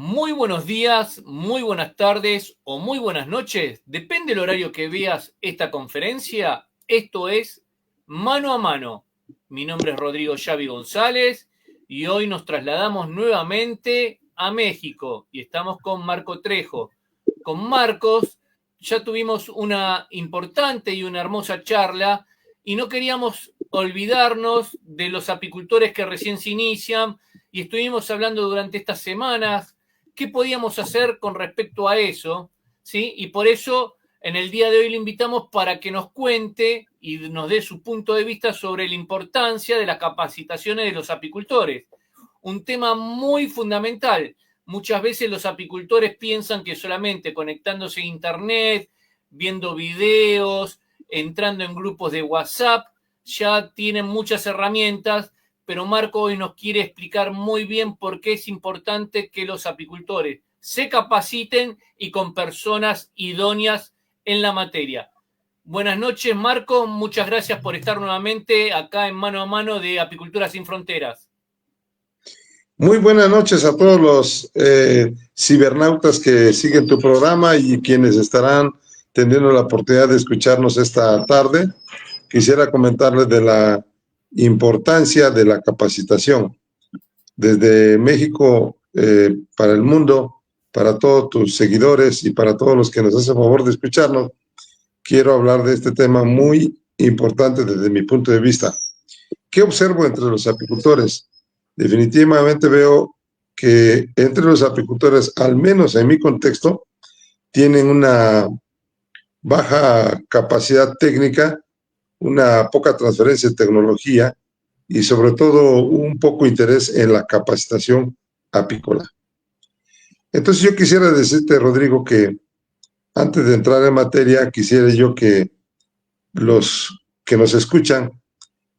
Muy buenos días, muy buenas tardes o muy buenas noches. Depende del horario que veas esta conferencia. Esto es Mano a Mano. Mi nombre es Rodrigo Xavi González y hoy nos trasladamos nuevamente a México y estamos con Marco Trejo. Con Marcos ya tuvimos una importante y una hermosa charla y no queríamos olvidarnos de los apicultores que recién se inician y estuvimos hablando durante estas semanas qué podíamos hacer con respecto a eso, ¿sí? Y por eso en el día de hoy le invitamos para que nos cuente y nos dé su punto de vista sobre la importancia de las capacitaciones de los apicultores. Un tema muy fundamental. Muchas veces los apicultores piensan que solamente conectándose a internet, viendo videos, entrando en grupos de WhatsApp, ya tienen muchas herramientas, pero Marco hoy nos quiere explicar muy bien por qué es importante que los apicultores se capaciten y con personas idóneas en la materia. Buenas noches, Marco. Muchas gracias por estar nuevamente acá en Mano a Mano de Apicultura Sin Fronteras. Muy buenas noches a todos los cibernautas que siguen tu programa y quienes estarán teniendo la oportunidad de escucharnos esta tarde. Quisiera comentarles de la importancia de la capacitación. Desde México para el mundo, para todos tus seguidores y para todos los que nos hacen favor de escucharnos, quiero hablar de este tema muy importante desde mi punto de vista. ¿Qué observo entre los apicultores? Definitivamente veo que entre los apicultores, al menos en mi contexto, tienen una baja capacidad técnica, una poca transferencia de tecnología y sobre todo un poco interés en la capacitación apícola. Entonces yo quisiera decirte, Rodrigo, que antes de entrar en materia, quisiera yo que los que nos escuchan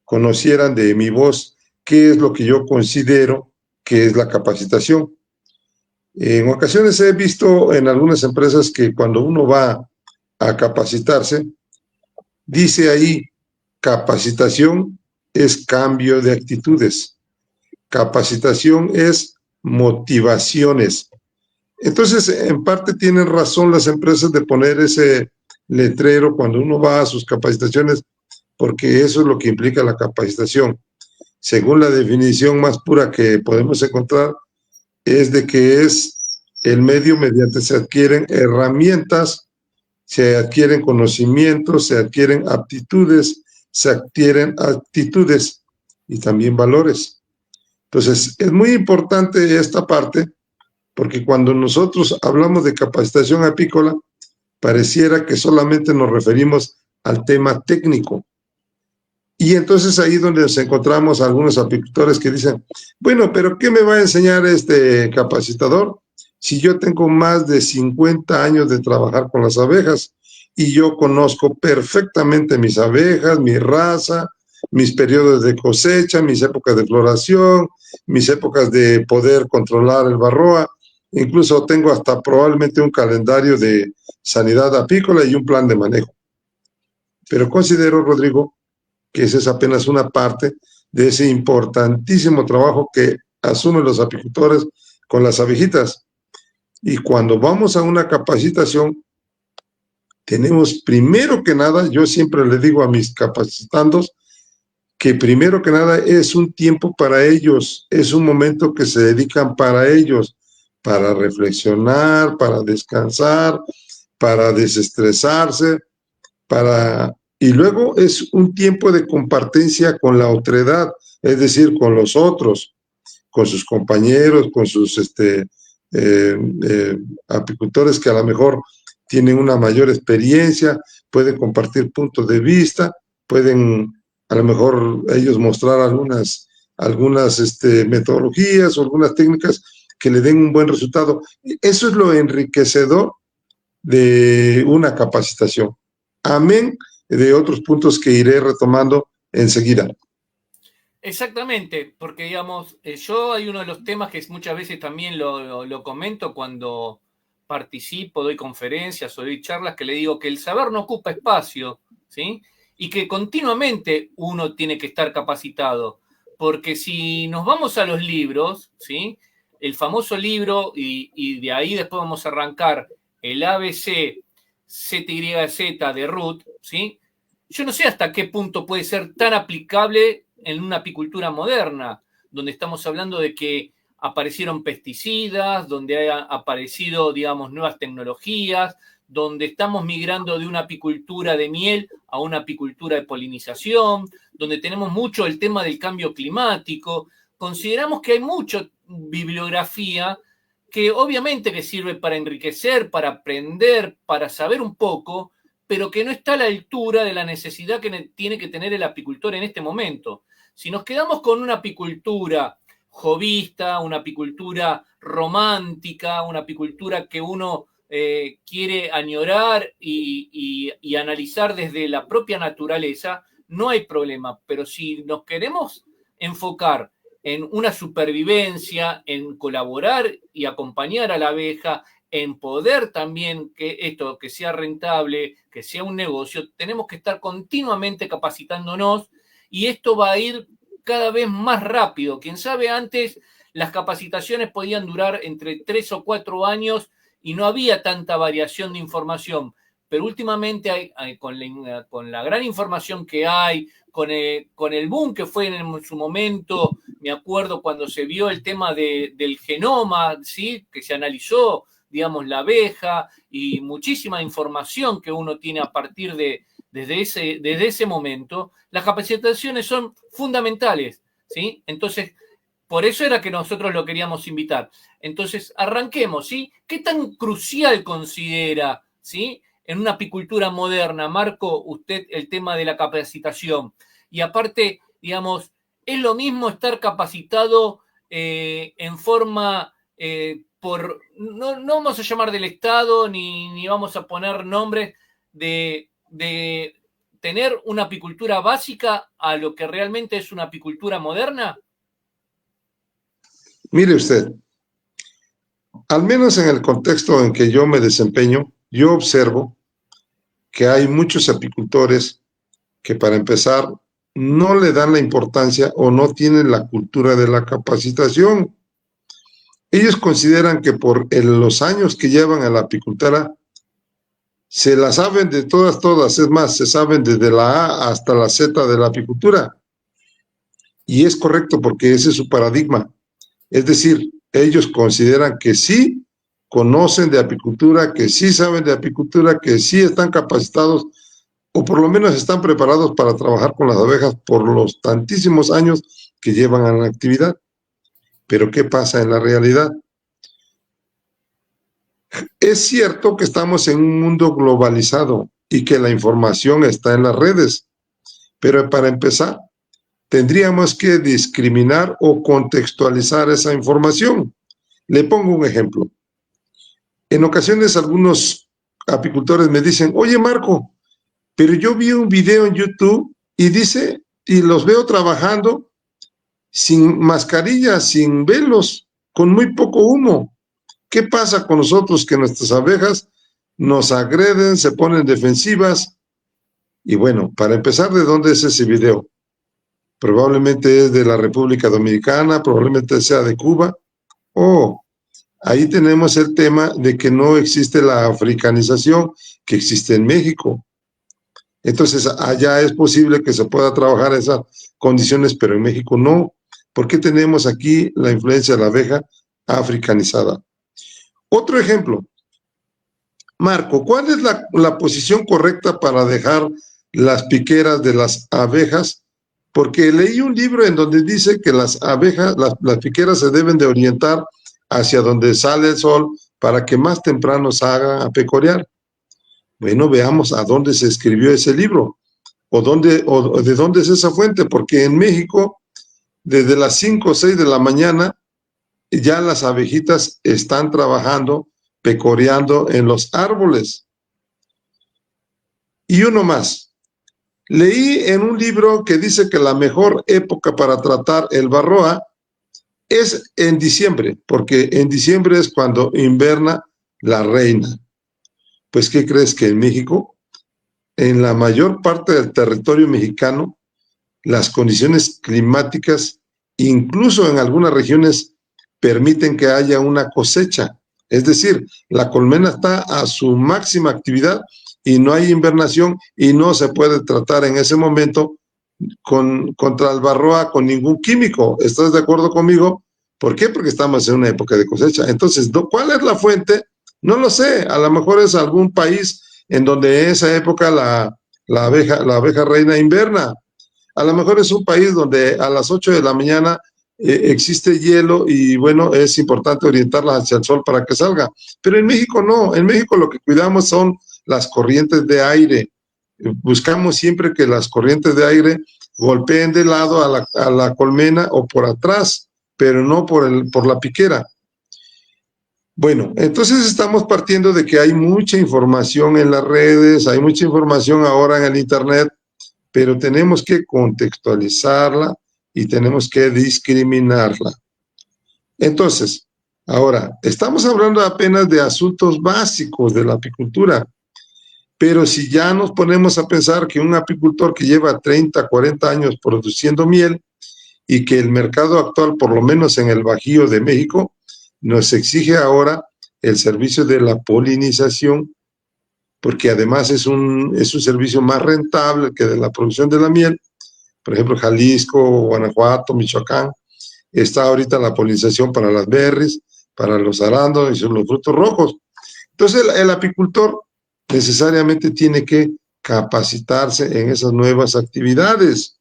conocieran de mi voz qué es lo que yo considero que es la capacitación. En ocasiones he visto en algunas empresas que cuando uno va a capacitarse, dice ahí, capacitación es cambio de actitudes, capacitación es motivaciones. Entonces, en parte tienen razón las empresas de poner ese letrero cuando uno va a sus capacitaciones, porque eso es lo que implica la capacitación. Según la definición más pura que podemos encontrar, es de que es el medio mediante se adquieren herramientas, se adquieren conocimientos, se adquieren aptitudes, se adquieren actitudes y también valores. Entonces, es muy importante esta parte porque cuando nosotros hablamos de capacitación apícola, pareciera que solamente nos referimos al tema técnico. Y entonces ahí donde nos encontramos algunos apicultores que dicen, bueno, pero ¿qué me va a enseñar este capacitador si yo tengo más de 50 años de trabajar con las abejas y yo conozco perfectamente mis abejas, mi raza, mis periodos de cosecha, mis épocas de floración, mis épocas de poder controlar el varroa, incluso tengo hasta probablemente un calendario de sanidad apícola y un plan de manejo? Pero considero, Rodrigo, que esa es apenas una parte de ese importantísimo trabajo que asumen los apicultores con las abejitas. Y cuando vamos a una capacitación, tenemos primero que nada, yo siempre le digo a mis capacitandos, que primero que nada es un tiempo para ellos, es un momento que se dedican para ellos, para reflexionar, para descansar, para desestresarse, y luego es un tiempo de compartencia con la otredad, es decir, con los otros, con sus compañeros, con sus apicultores que a lo mejor tienen una mayor experiencia, pueden compartir puntos de vista, pueden a lo mejor ellos mostrar algunas metodologías o algunas técnicas que le den un buen resultado. Eso es lo enriquecedor de una capacitación. Amén de otros puntos que iré retomando enseguida. Exactamente, porque digamos, yo hay uno de los temas que muchas veces también lo comento cuando participo, doy conferencias o doy charlas, que le digo que el saber no ocupa espacio, ¿sí? Y que continuamente uno tiene que estar capacitado, porque si nos vamos a los libros, ¿sí? el famoso libro, y de ahí después vamos a arrancar el ABC ZYZ de Ruth, ¿sí? Yo no sé hasta qué punto puede ser tan aplicable en una apicultura moderna, donde estamos hablando de que aparecieron pesticidas, donde han aparecido, digamos, nuevas tecnologías, donde estamos migrando de una apicultura de miel a una apicultura de polinización, donde tenemos mucho el tema del cambio climático. Consideramos que hay mucha bibliografía que obviamente que sirve para enriquecer, para aprender, para saber un poco, pero que no está a la altura de la necesidad que tiene que tener el apicultor en este momento. Si nos quedamos con una apicultura jovista, una apicultura romántica, una apicultura que uno quiere añorar y analizar desde la propia naturaleza, no hay problema. Pero si nos queremos enfocar en una supervivencia, en colaborar y acompañar a la abeja, en poder también que esto, que sea rentable, que sea un negocio, tenemos que estar continuamente capacitándonos y esto va a ir cada vez más rápido. Quien sabe, antes las capacitaciones podían durar entre 3 o 4 años y no había tanta variación de información, pero últimamente con la gran información que hay, con el boom que fue en su momento, me acuerdo cuando se vio el tema del genoma, ¿sí? Que se analizó, digamos, la abeja y muchísima información que uno tiene a partir desde ese momento, las capacitaciones son fundamentales, ¿sí? Entonces, por eso era que nosotros lo queríamos invitar. Entonces, arranquemos, ¿sí? ¿Qué tan crucial considera, ¿sí?, en una apicultura moderna, Marco, usted el tema de la capacitación? Y aparte, digamos, ¿es lo mismo estar capacitado en forma no vamos a llamar del Estado, ni vamos a poner nombres de tener una apicultura básica a lo que realmente es una apicultura moderna? Mire usted, al menos en el contexto en que yo me desempeño, yo observo que hay muchos apicultores que, para empezar, no le dan la importancia o no tienen la cultura de la capacitación. Ellos consideran que por los años que llevan a la apicultura se la saben de todas, es más, se saben desde la A hasta la Z de la apicultura. Y es correcto porque ese es su paradigma. Es decir, ellos consideran que sí conocen de apicultura, que sí saben de apicultura, que sí están capacitados o por lo menos están preparados para trabajar con las abejas por los tantísimos años que llevan en la actividad. Pero ¿qué pasa en la realidad? Es cierto que estamos en un mundo globalizado y que la información está en las redes, pero para empezar, tendríamos que discriminar o contextualizar esa información. Le pongo un ejemplo. En ocasiones algunos apicultores me dicen, oye Marco, pero yo vi un video en YouTube y dice, y los veo trabajando sin mascarilla, sin velos, con muy poco humo. ¿Qué pasa con nosotros que nuestras abejas nos agreden, se ponen defensivas? Y bueno, para empezar, ¿de dónde es ese video? Probablemente es de la República Dominicana, probablemente sea de Cuba. Oh, ahí tenemos el tema de que no existe la africanización que existe en México. Entonces, allá es posible que se pueda trabajar esas condiciones, pero en México no. ¿Por qué tenemos aquí la influencia de la abeja africanizada? Otro ejemplo. Marco, ¿cuál es la posición correcta para dejar las piqueras de las abejas? Porque leí un libro en donde dice que las abejas, las piqueras se deben de orientar hacia donde sale el sol para que más temprano se hagan a pecorear. Bueno, veamos a dónde se escribió ese libro o de dónde es esa fuente, porque en México, desde las 5 o 6 de la mañana, ya las abejitas están trabajando, pecoreando en los árboles. Y uno más. Leí en un libro que dice que la mejor época para tratar el varroa es en diciembre, porque en diciembre es cuando inverna la reina. Pues, ¿qué crees? Que en México, en la mayor parte del territorio mexicano, las condiciones climáticas, incluso en algunas regiones permiten que haya una cosecha. Es decir, la colmena está a su máxima actividad y no hay invernación y no se puede tratar en ese momento contra el varroa con ningún químico. ¿Estás de acuerdo conmigo? ¿Por qué? Porque estamos en una época de cosecha. Entonces, ¿cuál es la fuente? No lo sé. A lo mejor es algún país en donde en esa época la abeja reina inverna. A lo mejor es un país donde a las 8 de la mañana existe hielo y bueno, es importante orientarla hacia el sol para que salga. Pero en México no. En México lo que cuidamos son las corrientes de aire. Buscamos siempre que las corrientes de aire golpeen de lado a la colmena o por atrás, pero no por la piquera. Bueno, entonces estamos partiendo de que hay mucha información en las redes, hay mucha información ahora en el Internet, pero tenemos que contextualizarla y tenemos que discriminarla. Entonces, ahora, estamos hablando apenas de asuntos básicos de la apicultura, pero si ya nos ponemos a pensar que un apicultor que lleva 30, 40 años produciendo miel y que el mercado actual, por lo menos en el Bajío de México, nos exige ahora el servicio de la polinización, porque además es un servicio más rentable que de la producción de la miel. Por ejemplo, Jalisco, Guanajuato, Michoacán, está ahorita la polinización para las berries, para los arándanos y los frutos rojos. Entonces, el apicultor necesariamente tiene que capacitarse en esas nuevas actividades.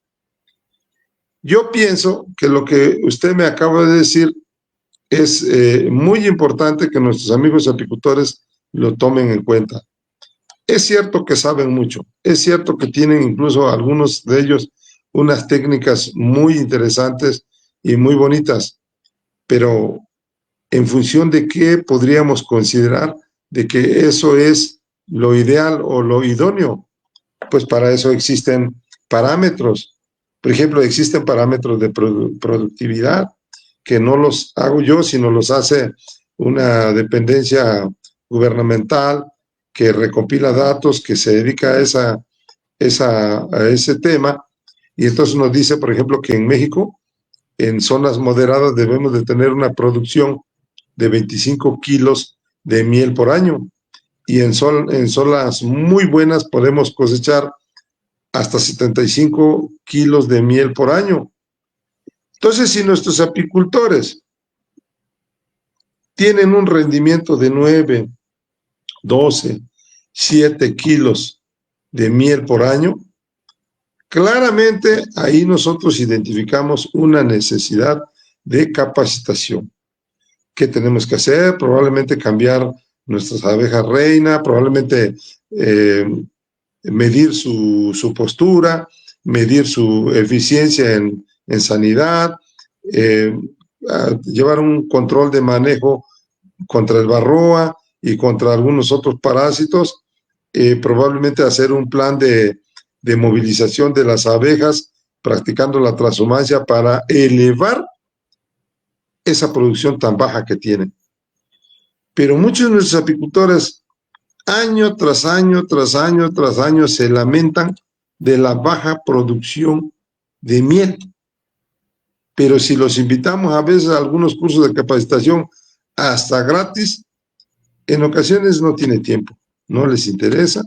Yo pienso que lo que usted me acaba de decir es muy importante que nuestros amigos apicultores lo tomen en cuenta. Es cierto que saben mucho, es cierto que tienen incluso algunos de ellos unas técnicas muy interesantes y muy bonitas, pero en función de qué podríamos considerar de que eso es lo ideal o lo idóneo, pues para eso existen parámetros. Por ejemplo, existen parámetros de productividad que no los hago yo, sino los hace una dependencia gubernamental que recopila datos, que se dedica a ese tema, y entonces nos dice, por ejemplo, que en México, en zonas moderadas, debemos de tener una producción de 25 kilos de miel por año, y en zonas muy buenas podemos cosechar hasta 75 kilos de miel por año. Entonces, si nuestros apicultores tienen un rendimiento de 9, 12, 7 kilos de miel por año, claramente ahí nosotros identificamos una necesidad de capacitación. ¿Qué tenemos que hacer? Probablemente cambiar nuestras abejas reina, probablemente medir su postura, medir su eficiencia en sanidad, llevar un control de manejo contra el varroa y contra algunos otros parásitos, probablemente hacer un plan de movilización de las abejas, practicando la transhumancia para elevar esa producción tan baja que tienen. Pero muchos de nuestros apicultores, año tras año, tras año, tras año, se lamentan de la baja producción de miel. Pero si los invitamos a veces a algunos cursos de capacitación, hasta gratis, en ocasiones no tiene tiempo, no les interesa,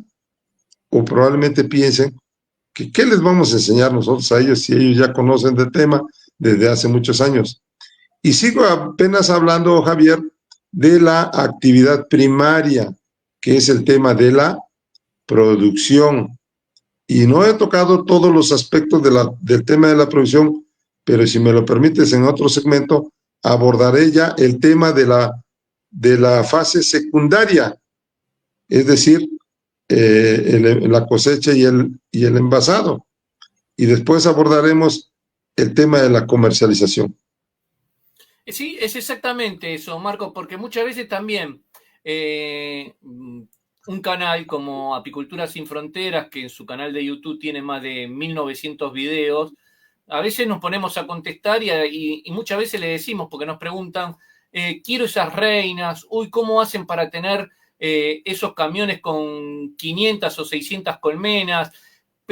o probablemente piensen que qué les vamos a enseñar nosotros a ellos si ellos ya conocen del tema desde hace muchos años. Y sigo apenas hablando, Javier, de la actividad primaria, que es el tema de la producción. Y no he tocado todos los aspectos del tema de la producción, pero si me lo permites, en otro segmento abordaré ya el tema de la fase secundaria, es decir, la cosecha y el envasado. Y después abordaremos el tema de la comercialización. Sí, es exactamente eso, Marco, porque muchas veces también un canal como Apicultura Sin Fronteras, que en su canal de YouTube tiene más de 1900 videos, a veces nos ponemos a contestar y muchas veces le decimos, porque nos preguntan, quiero esas reinas, uy, ¿cómo hacen para tener esos camiones con 500 o 600 colmenas?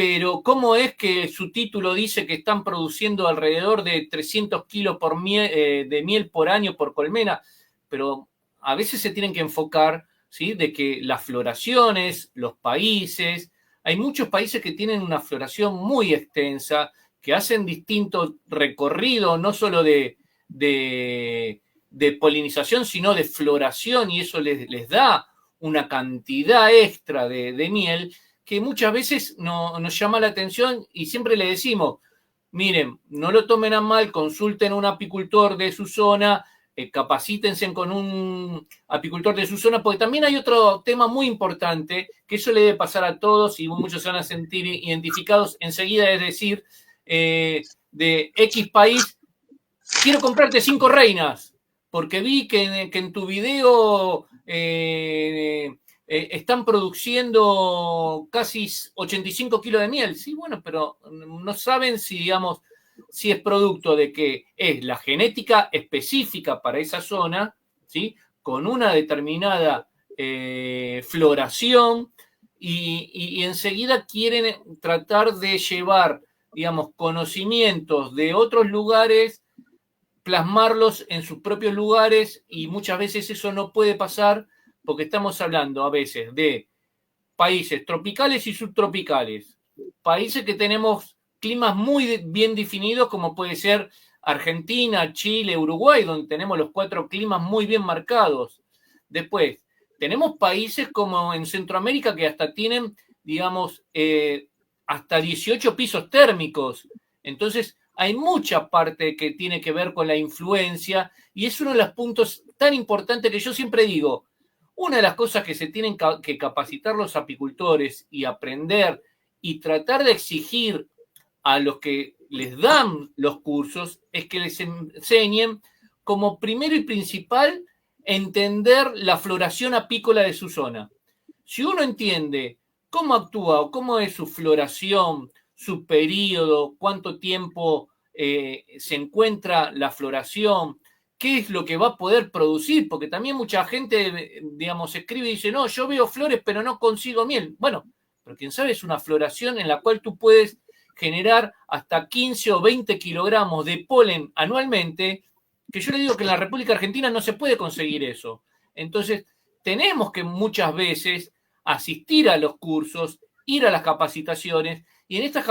pero ¿cómo es que su título dice que están produciendo alrededor de 300 kilos de miel por año por colmena? Pero a veces se tienen que enfocar, ¿sí?, de que las floraciones, los países, hay muchos países que tienen una floración muy extensa, que hacen distintos recorridos, no solo de polinización, sino de floración, y eso les da una cantidad extra de miel que muchas veces nos llama la atención, y siempre le decimos, miren, no lo tomen a mal, consulten a un apicultor de su zona, capacítense con un apicultor de su zona, porque también hay otro tema muy importante, que eso le debe pasar a todos y muchos se van a sentir identificados enseguida, es decir, de X país, quiero comprarte 5 reinas, porque vi que en tu video están produciendo casi 85 kilos de miel. Sí, bueno, pero no saben si, digamos, si es producto de que es la genética específica para esa zona, ¿sí?, con una determinada floración, y enseguida quieren tratar de llevar, digamos, conocimientos de otros lugares, plasmarlos en sus propios lugares, y muchas veces eso no puede pasar porque estamos hablando a veces de países tropicales y subtropicales, países que tenemos climas muy bien definidos, como puede ser Argentina, Chile, Uruguay, donde tenemos los 4 climas muy bien marcados. Después, tenemos países como en Centroamérica que hasta tienen, digamos, hasta 18 pisos térmicos. Entonces, hay mucha parte que tiene que ver con la influencia, y es uno de los puntos tan importantes que yo siempre digo. Una de las cosas que se tienen que capacitar los apicultores y aprender y tratar de exigir a los que les dan los cursos es que les enseñen, como primero y principal, entender la floración apícola de su zona. Si uno entiende cómo actúa o cómo es su floración, su periodo, cuánto tiempo se encuentra la floración, qué es lo que va a poder producir, porque también mucha gente, digamos, escribe y dice, no, yo veo flores pero no consigo miel. Bueno, pero quién sabe, es una floración en la cual tú puedes generar hasta 15 o 20 kilogramos de polen anualmente, que yo le digo que en la República Argentina no se puede conseguir eso. Entonces, tenemos que muchas veces asistir a los cursos, ir a las capacitaciones, y en estas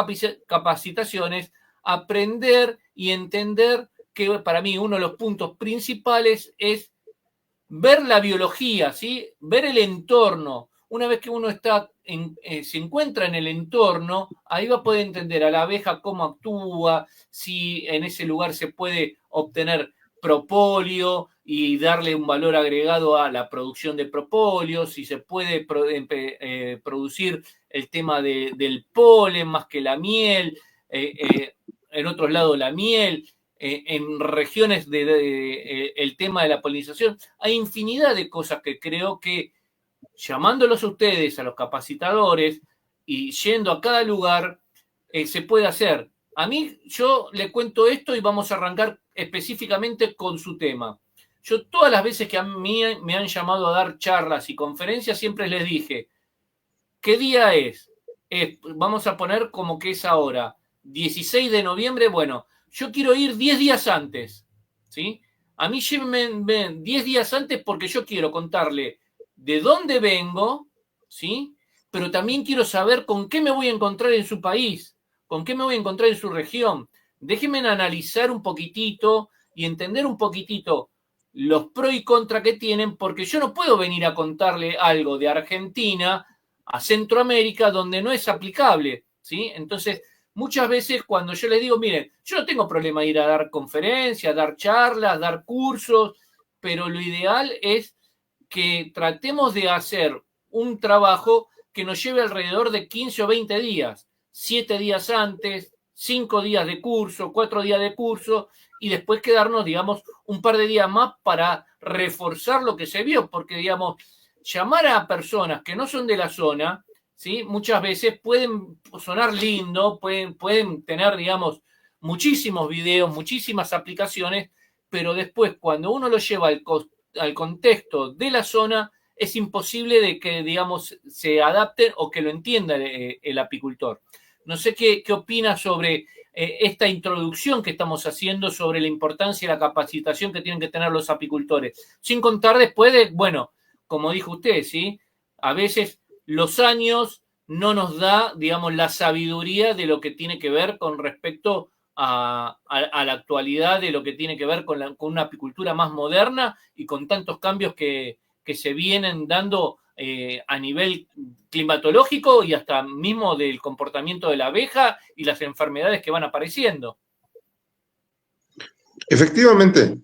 capacitaciones aprender y entender que para mí uno de los puntos principales es ver la biología, ¿sí?, ver el entorno. Una vez que uno se encuentra en el entorno, ahí va a poder entender a la abeja cómo actúa, si en ese lugar se puede obtener propóleo y darle un valor agregado a la producción de propóleo, si se puede producir el tema del polen más que la miel, en otros lados la miel, en regiones el tema de la polinización. Hay infinidad de cosas que creo que llamándolos a ustedes, a los capacitadores, y yendo a cada lugar, se puede hacer. A mí, yo le cuento esto y vamos a arrancar específicamente con su tema. Yo todas las veces que a mí me han llamado a dar charlas y conferencias, siempre les dije, ¿qué día es? Vamos a poner como que es ahora, 16 de noviembre, bueno, yo quiero ir 10 días antes, ¿sí? A mí llévenme 10 días antes porque yo quiero contarle de dónde vengo, ¿sí? Pero también quiero saber con qué me voy a encontrar en su país, con qué me voy a encontrar en su región. Déjenme analizar un poquitito y entender un poquitito los pros y contras que tienen, porque yo no puedo venir a contarle algo de Argentina a Centroamérica donde no es aplicable, ¿sí? Entonces, muchas veces cuando yo les digo, miren, yo no tengo problema de ir a dar conferencias, dar charlas, dar cursos, pero lo ideal es que tratemos de hacer un trabajo que nos lleve alrededor de 15 o 20 días, 7 días antes, 5 días de curso, 4 días de curso, y después quedarnos, digamos, un par de días más para reforzar lo que se vio, porque, digamos, llamar a personas que no son de la zona, ¿sí?, muchas veces pueden sonar lindo, pueden tener, digamos, muchísimos videos, muchísimas aplicaciones, pero después cuando uno lo lleva al contexto de la zona, es imposible de que, digamos, se adapten o que lo entienda el apicultor. No sé qué opina sobre esta introducción que estamos haciendo sobre la importancia de la capacitación que tienen que tener los apicultores. Sin contar después de, bueno, como dijo usted, ¿sí? A veces los años no nos da, digamos, la sabiduría de lo que tiene que ver con respecto a la actualidad, de lo que tiene que ver con una apicultura más moderna y con tantos cambios que se vienen dando a nivel climatológico y hasta mismo del comportamiento de la abeja y las enfermedades que van apareciendo. Efectivamente,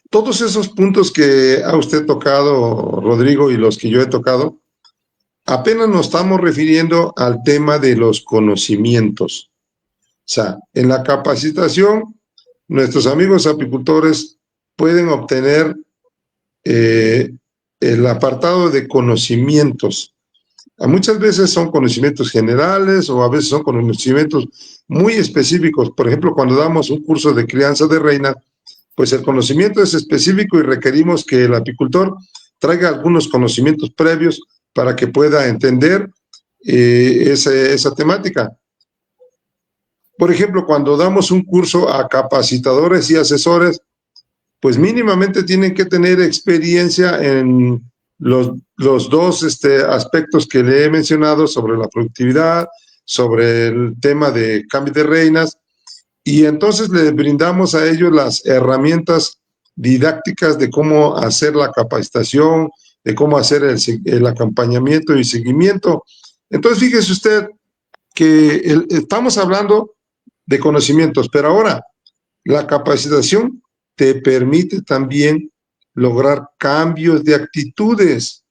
todos esos puntos que ha usted tocado, Rodrigo, y los que yo he tocado, apenas nos estamos refiriendo al tema de los conocimientos. O sea, en la capacitación, nuestros amigos apicultores pueden obtener el apartado de conocimientos. Muchas veces son conocimientos generales o a veces son conocimientos muy específicos. Por ejemplo, cuando damos un curso de crianza de reina, pues el conocimiento es específico y requerimos que el apicultor traiga algunos conocimientos previos para que pueda entender esa temática. Por ejemplo, cuando damos un curso a capacitadores y asesores, pues mínimamente tienen que tener experiencia en los dos aspectos que le he mencionado sobre la productividad, sobre el tema de cambio de reinas, y entonces les brindamos a ellos las herramientas didácticas de cómo hacer la capacitación, de cómo hacer el acompañamiento y seguimiento. Entonces, fíjese usted que estamos hablando de conocimientos, pero ahora la capacitación te permite también lograr cambios de actitudes.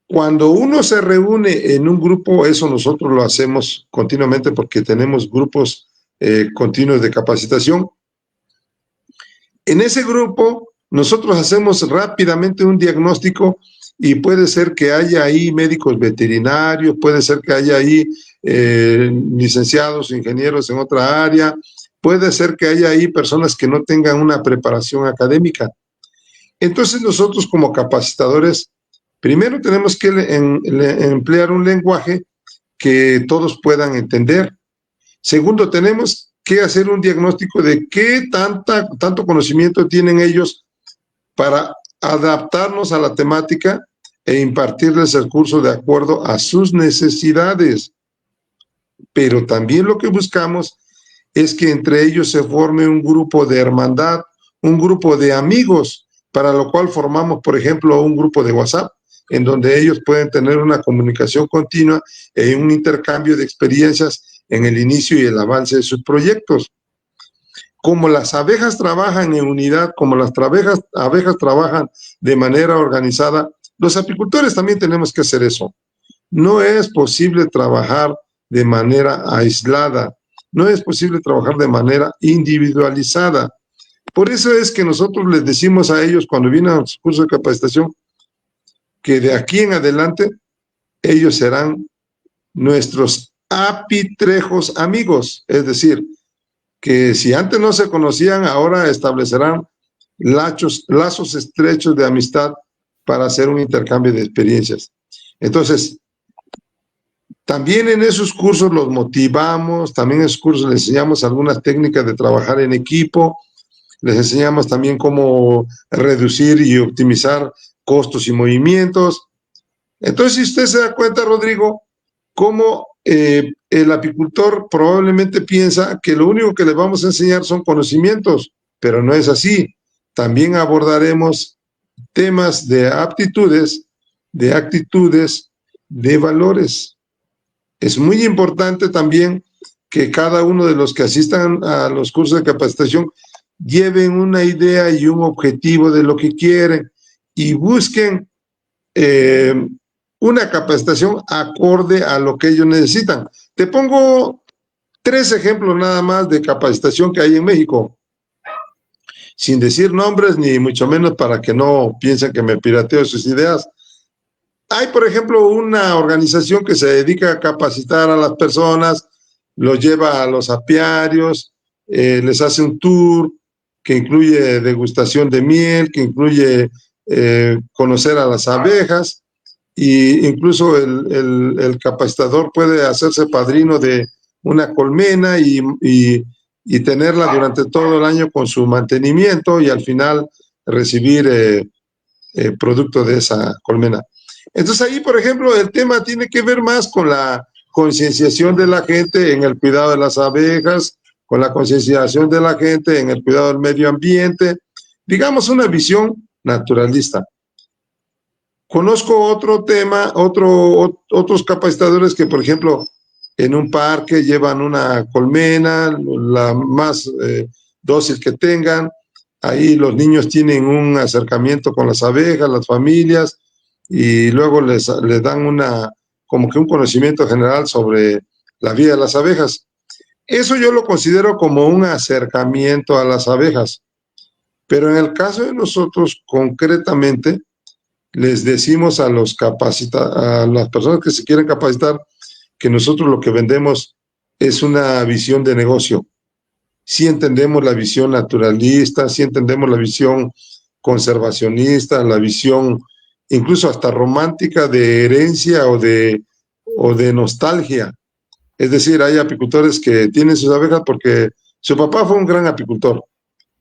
Cuando uno se reúne en un grupo, eso nosotros lo hacemos continuamente porque tenemos grupos continuos de capacitación. En ese grupo, nosotros hacemos rápidamente un diagnóstico y puede ser que haya ahí médicos veterinarios, puede ser que haya ahí licenciados, ingenieros en otra área, puede ser que haya ahí personas que no tengan una preparación académica. Entonces nosotros como capacitadores, primero tenemos que emplear un lenguaje que todos puedan entender. Segundo, tenemos que hacer un diagnóstico de qué tanto conocimiento tienen ellos para adaptarnos a la temática e impartirles el curso de acuerdo a sus necesidades. Pero también lo que buscamos es que entre ellos se forme un grupo de hermandad, un grupo de amigos, para lo cual formamos, por ejemplo, un grupo de WhatsApp, en donde ellos pueden tener una comunicación continua y un intercambio de experiencias en el inicio y el avance de sus proyectos. Como las abejas trabajan en unidad, como las abejas trabajan de manera organizada, los apicultores también tenemos que hacer eso. No es posible trabajar de manera aislada, no es posible trabajar de manera individualizada. Por eso es que nosotros les decimos a ellos cuando vienen a los cursos de capacitación que de aquí en adelante ellos serán nuestros apitrejos amigos, es decir, que si antes no se conocían, ahora establecerán lazos estrechos de amistad para hacer un intercambio de experiencias. Entonces, también en esos cursos los motivamos, también en esos cursos les enseñamos algunas técnicas de trabajar en equipo, les enseñamos también cómo reducir y optimizar costos y movimientos. Entonces, si usted se da cuenta, Rodrigo, cómo el apicultor probablemente piensa que lo único que le vamos a enseñar son conocimientos, pero no es así. También abordaremos temas de aptitudes, de actitudes, de valores. Es muy importante también que cada uno de los que asistan a los cursos de capacitación lleven una idea y un objetivo de lo que quieren y busquen una capacitación acorde a lo que ellos necesitan. Te pongo 3 ejemplos nada más de capacitación que hay en México, sin decir nombres ni mucho menos para que no piensen que me pirateo sus ideas. Hay, por ejemplo, una organización que se dedica a capacitar a las personas, los lleva a los apiarios, les hace un tour que incluye degustación de miel, que incluye conocer a las abejas, y incluso el capacitador puede hacerse padrino de una colmena y tenerla durante todo el año con su mantenimiento y al final recibir producto de esa colmena. Entonces ahí, por ejemplo, el tema tiene que ver más con la concienciación de la gente en el cuidado de las abejas, con la concienciación de la gente en el cuidado del medio ambiente, digamos una visión naturalista. Conozco otro tema, otros capacitadores que, por ejemplo, en un parque llevan una colmena, la más dócil que tengan. Ahí los niños tienen un acercamiento con las abejas, las familias, y luego les dan como que un conocimiento general sobre la vida de las abejas. Eso yo lo considero como un acercamiento a las abejas. Pero en el caso de nosotros, concretamente, les decimos a las personas que se quieren capacitar que nosotros lo que vendemos es una visión de negocio. Sí entendemos la visión naturalista, sí entendemos la visión conservacionista, la visión incluso hasta romántica de herencia o de nostalgia. Es decir, hay apicultores que tienen sus abejas porque su papá fue un gran apicultor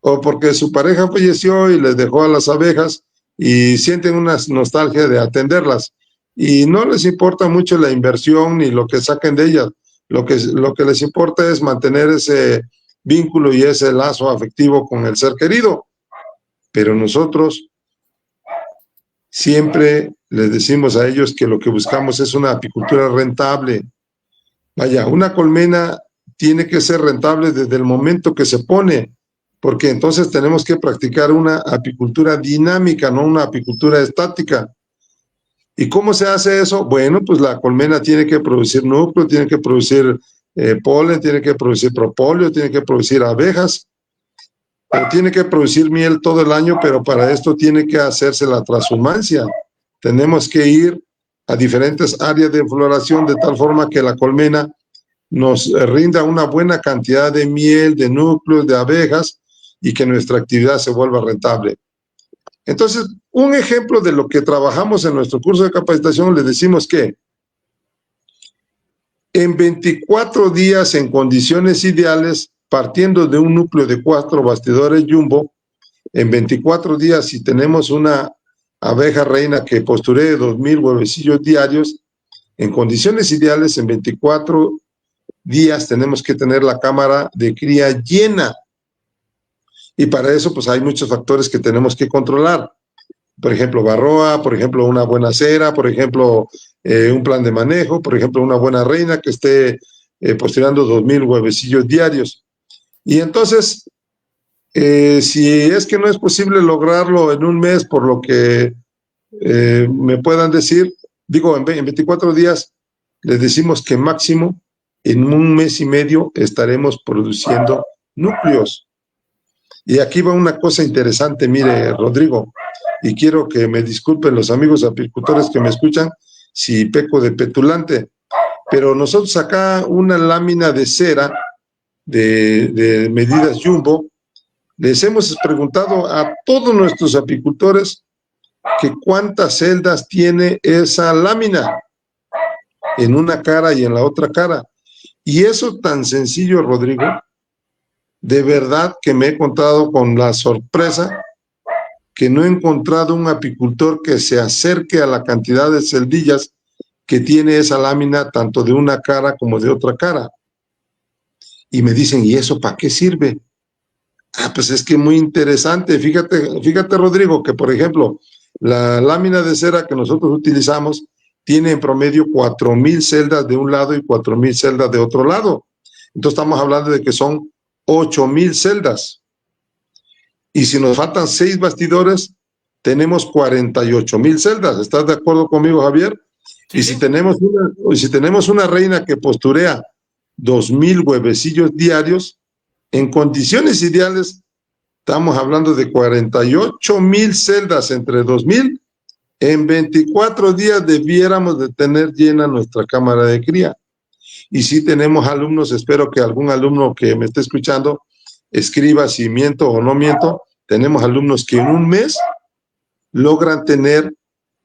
o porque su pareja falleció y les dejó a las abejas y sienten una nostalgia de atenderlas. Y no les importa mucho la inversión ni lo que saquen de ellas. Lo que les importa es mantener ese vínculo y ese lazo afectivo con el ser querido. Pero nosotros siempre les decimos a ellos que lo que buscamos es una apicultura rentable. Vaya, una colmena tiene que ser rentable desde el momento que se pone, porque entonces tenemos que practicar una apicultura dinámica, no una apicultura estática. ¿Y cómo se hace eso? Bueno, pues la colmena tiene que producir núcleo, tiene que producir polen, tiene que producir propóleo, tiene que producir abejas, tiene que producir miel todo el año, pero para esto tiene que hacerse la transhumancia. Tenemos que ir a diferentes áreas de floración de tal forma que la colmena nos rinda una buena cantidad de miel, de núcleos, de abejas y que nuestra actividad se vuelva rentable. Entonces, un ejemplo de lo que trabajamos en nuestro curso de capacitación, les decimos que en 24 días en condiciones ideales, partiendo de un núcleo de 4 bastidores jumbo, en 24 días, si tenemos una abeja reina que posturee 2,000 huevecillos diarios, en condiciones ideales, en 24 días tenemos que tener la cámara de cría llena. Y para eso, pues hay muchos factores que tenemos que controlar. Por ejemplo, varroa, por ejemplo, una buena cera, por ejemplo, un plan de manejo, por ejemplo, una buena reina que esté posturando 2,000 huevecillos diarios. Y entonces, si es que no es posible lograrlo en un mes, por lo que me puedan decir, digo, en 24 días, les decimos que máximo en un mes y medio estaremos produciendo núcleos. Y aquí va una cosa interesante, mire, Rodrigo, y quiero que me disculpen los amigos apicultores que me escuchan si peco de petulante, pero nosotros acá una lámina de cera de medidas jumbo, les hemos preguntado a todos nuestros apicultores que cuántas celdas tiene esa lámina en una cara y en la otra cara. Y eso tan sencillo, Rodrigo, de verdad que me he encontrado con la sorpresa que no he encontrado un apicultor que se acerque a la cantidad de celdillas que tiene esa lámina, tanto de una cara como de otra cara. Y me dicen, ¿y eso para qué sirve? Ah, pues es que muy interesante. Fíjate, Rodrigo, que por ejemplo, la lámina de cera que nosotros utilizamos tiene en promedio 4,000 celdas de un lado y 4,000 celdas de otro lado. Entonces estamos hablando de que son 8,000 celdas. Y si nos faltan 6 bastidores, tenemos 48,000 celdas. ¿Estás de acuerdo conmigo, Javier? Sí, y si tenemos una reina que posturea 2,000 huevecillos diarios, en condiciones ideales, estamos hablando de 48,000 celdas entre 2,000. En 24 días debiéramos de tener llena nuestra cámara de cría. Y si tenemos alumnos, espero que algún alumno que me esté escuchando escriba si miento o no miento. Tenemos alumnos que en un mes logran tener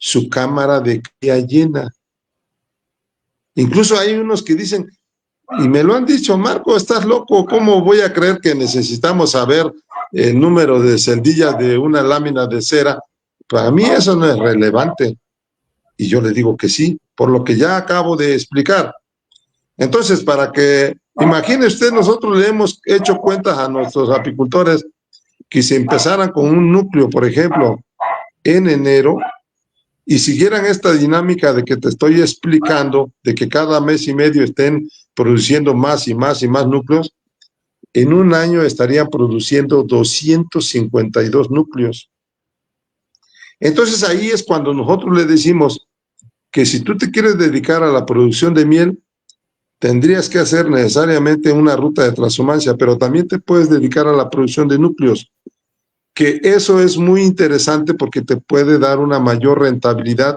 su cámara de cría llena. Incluso hay unos que dicen, y me lo han dicho, Marco, estás loco, ¿cómo voy a creer que necesitamos saber el número de celdillas de una lámina de cera? Para mí eso no es relevante. Y yo le digo que sí, por lo que ya acabo de explicar. Entonces, para que, imagine usted, nosotros le hemos hecho cuentas a nuestros apicultores que si empezaran con un núcleo, por ejemplo, en enero, y siguieran esta dinámica de que te estoy explicando, de que cada mes y medio estén produciendo más y más y más núcleos, en un año estarían produciendo 252 núcleos. Entonces ahí es cuando nosotros le decimos que si tú te quieres dedicar a la producción de miel, tendrías que hacer necesariamente una ruta de transhumancia, pero también te puedes dedicar a la producción de núcleos, que eso es muy interesante porque te puede dar una mayor rentabilidad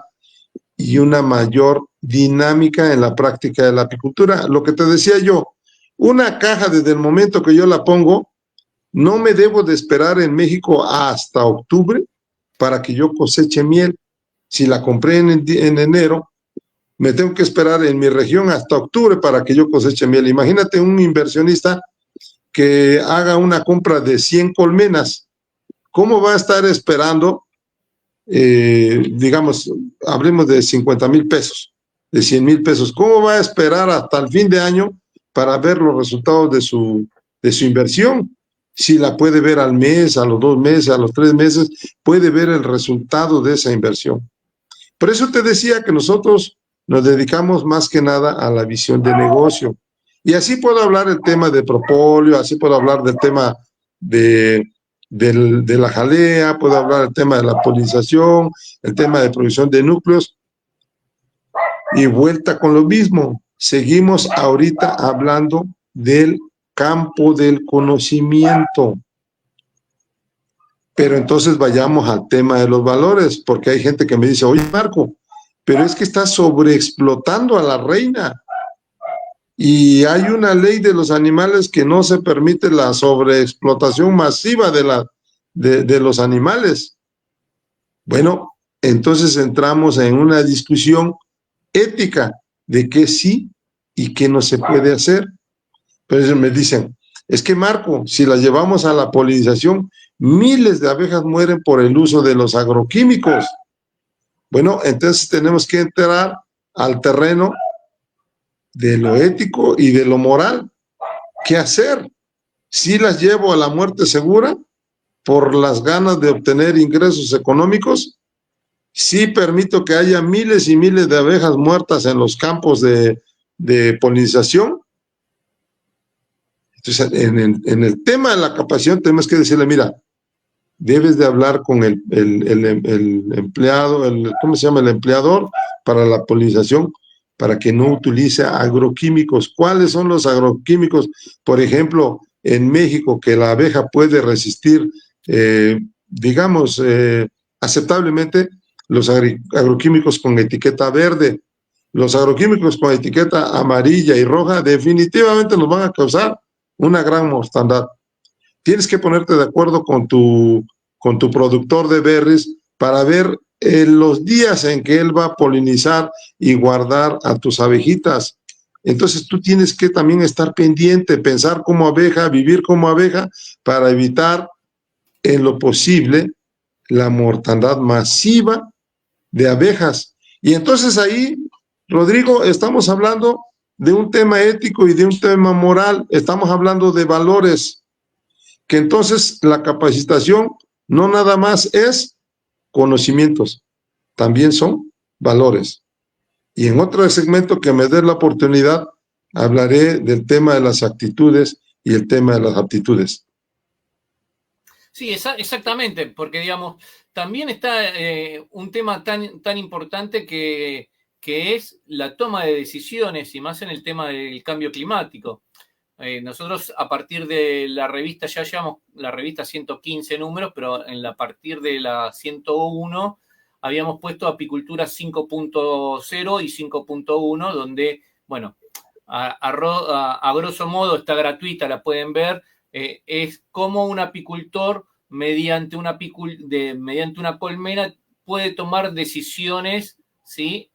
y una mayor dinámica en la práctica de la apicultura. Lo que te decía yo, una caja desde el momento que yo la pongo, no me debo de esperar en México hasta octubre para que yo coseche miel. Si la compré en enero, me tengo que esperar en mi región hasta octubre para que yo coseche miel. Imagínate un inversionista que haga una compra de 100 colmenas. ¿Cómo va a estar esperando, digamos, hablemos de 50,000 pesos, de 100,000 pesos? ¿Cómo va a esperar hasta el fin de año para ver los resultados de su inversión? Si la puede ver al mes, a los 2 meses, a los 3 meses, puede ver el resultado de esa inversión. Por eso te decía que nosotros nos dedicamos más que nada a la visión de negocio. Y así puedo hablar el tema de propóleo, así puedo hablar del tema de, de la jalea, puedo hablar del tema de la polinización, el tema de producción de núcleos, y vuelta con lo mismo. Seguimos ahorita hablando del campo del conocimiento. Pero entonces vayamos al tema de los valores, porque hay gente que me dice, oye Marco, pero es que estás sobreexplotando a la reina. Y hay una ley de los animales que no se permite la sobreexplotación masiva de los animales. Bueno, entonces entramos en una discusión ética de qué sí y qué no se puede hacer. Pero ellos me dicen, es que Marco, si la llevamos a la polinización, miles de abejas mueren por el uso de los agroquímicos. Bueno, entonces tenemos que entrar al terreno de lo ético y de lo moral. ¿Qué hacer? Si las llevo a la muerte segura por las ganas de obtener ingresos económicos, sí permito que haya miles y miles de abejas muertas en los campos de polinización. Entonces, en el tema de la capacitación tenemos que decirle, mira, debes de hablar con el empleado, ¿cómo se llama? El empleador para la polinización, para que no utilice agroquímicos. ¿Cuáles son los agroquímicos? Por ejemplo, en México, que la abeja puede resistir, digamos, aceptablemente los agroquímicos con etiqueta verde. Los agroquímicos con etiqueta amarilla y roja definitivamente nos van a causar una gran mortandad. Tienes que ponerte de acuerdo con tu productor de berries para ver los días en que él va a polinizar y guardar a tus abejitas. Entonces tú tienes que también estar pendiente, pensar como abeja, vivir como abeja, para evitar en lo posible la mortandad masiva de abejas. Y entonces ahí, Rodrigo, estamos hablando de un tema ético y de un tema moral, estamos hablando de valores, que entonces la capacitación no nada más es conocimientos, también son valores. Y en otro segmento que me dé la oportunidad, hablaré del tema de las actitudes y el tema de las aptitudes. Sí, exactamente, porque digamos, también está un tema tan importante que es la toma de decisiones y más en el tema del cambio climático. Nosotros a partir de la revista, ya llevamos la revista 115 números, pero a partir de la 101 habíamos puesto apicultura 5.0 y 5.1, donde, bueno, a grosso modo está gratuita, la pueden ver, es como un apicultor mediante una colmena puede tomar decisiones, ¿sí?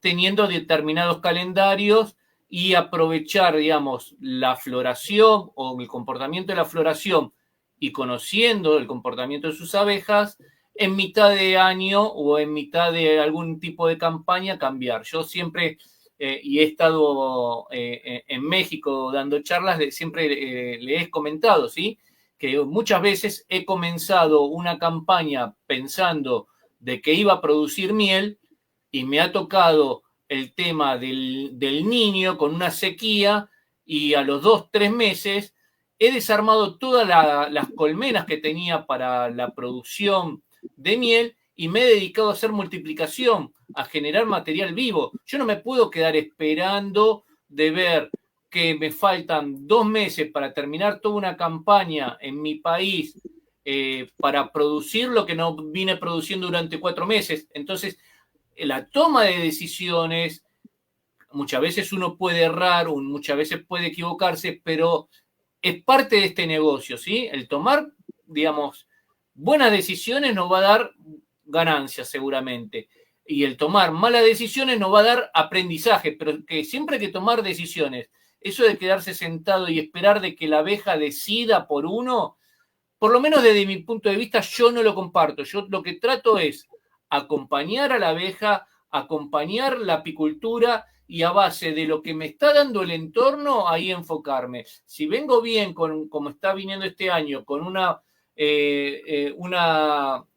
Teniendo determinados calendarios y aprovechar, digamos, la floración o el comportamiento de la floración y conociendo el comportamiento de sus abejas, en mitad de año o en mitad de algún tipo de campaña cambiar. Yo siempre, y he estado en México dando charlas, siempre le he comentado, ¿sí? Que muchas veces he comenzado una campaña pensando de que iba a producir miel y me ha tocado el tema del niño con una sequía y a los 2, 3 meses he desarmado todas las colmenas que tenía para la producción de miel y me he dedicado a hacer multiplicación, a generar material vivo. Yo no me puedo quedar esperando de ver que me faltan 2 meses para terminar toda una campaña en mi país para producir lo que no vine produciendo durante 4 meses. Entonces, la toma de decisiones, muchas veces uno puede errar, muchas veces puede equivocarse, pero es parte de este negocio, ¿sí? El tomar, digamos, buenas decisiones nos va a dar ganancias seguramente. Y el tomar malas decisiones nos va a dar aprendizaje, pero que siempre hay que tomar decisiones. Eso de quedarse sentado y esperar de que la abeja decida por uno, por lo menos desde mi punto de vista, yo no lo comparto. Yo lo que trato es acompañar a la abeja, acompañar la apicultura y a base de lo que me está dando el entorno, ahí enfocarme. Si vengo bien, como está viniendo este año, con una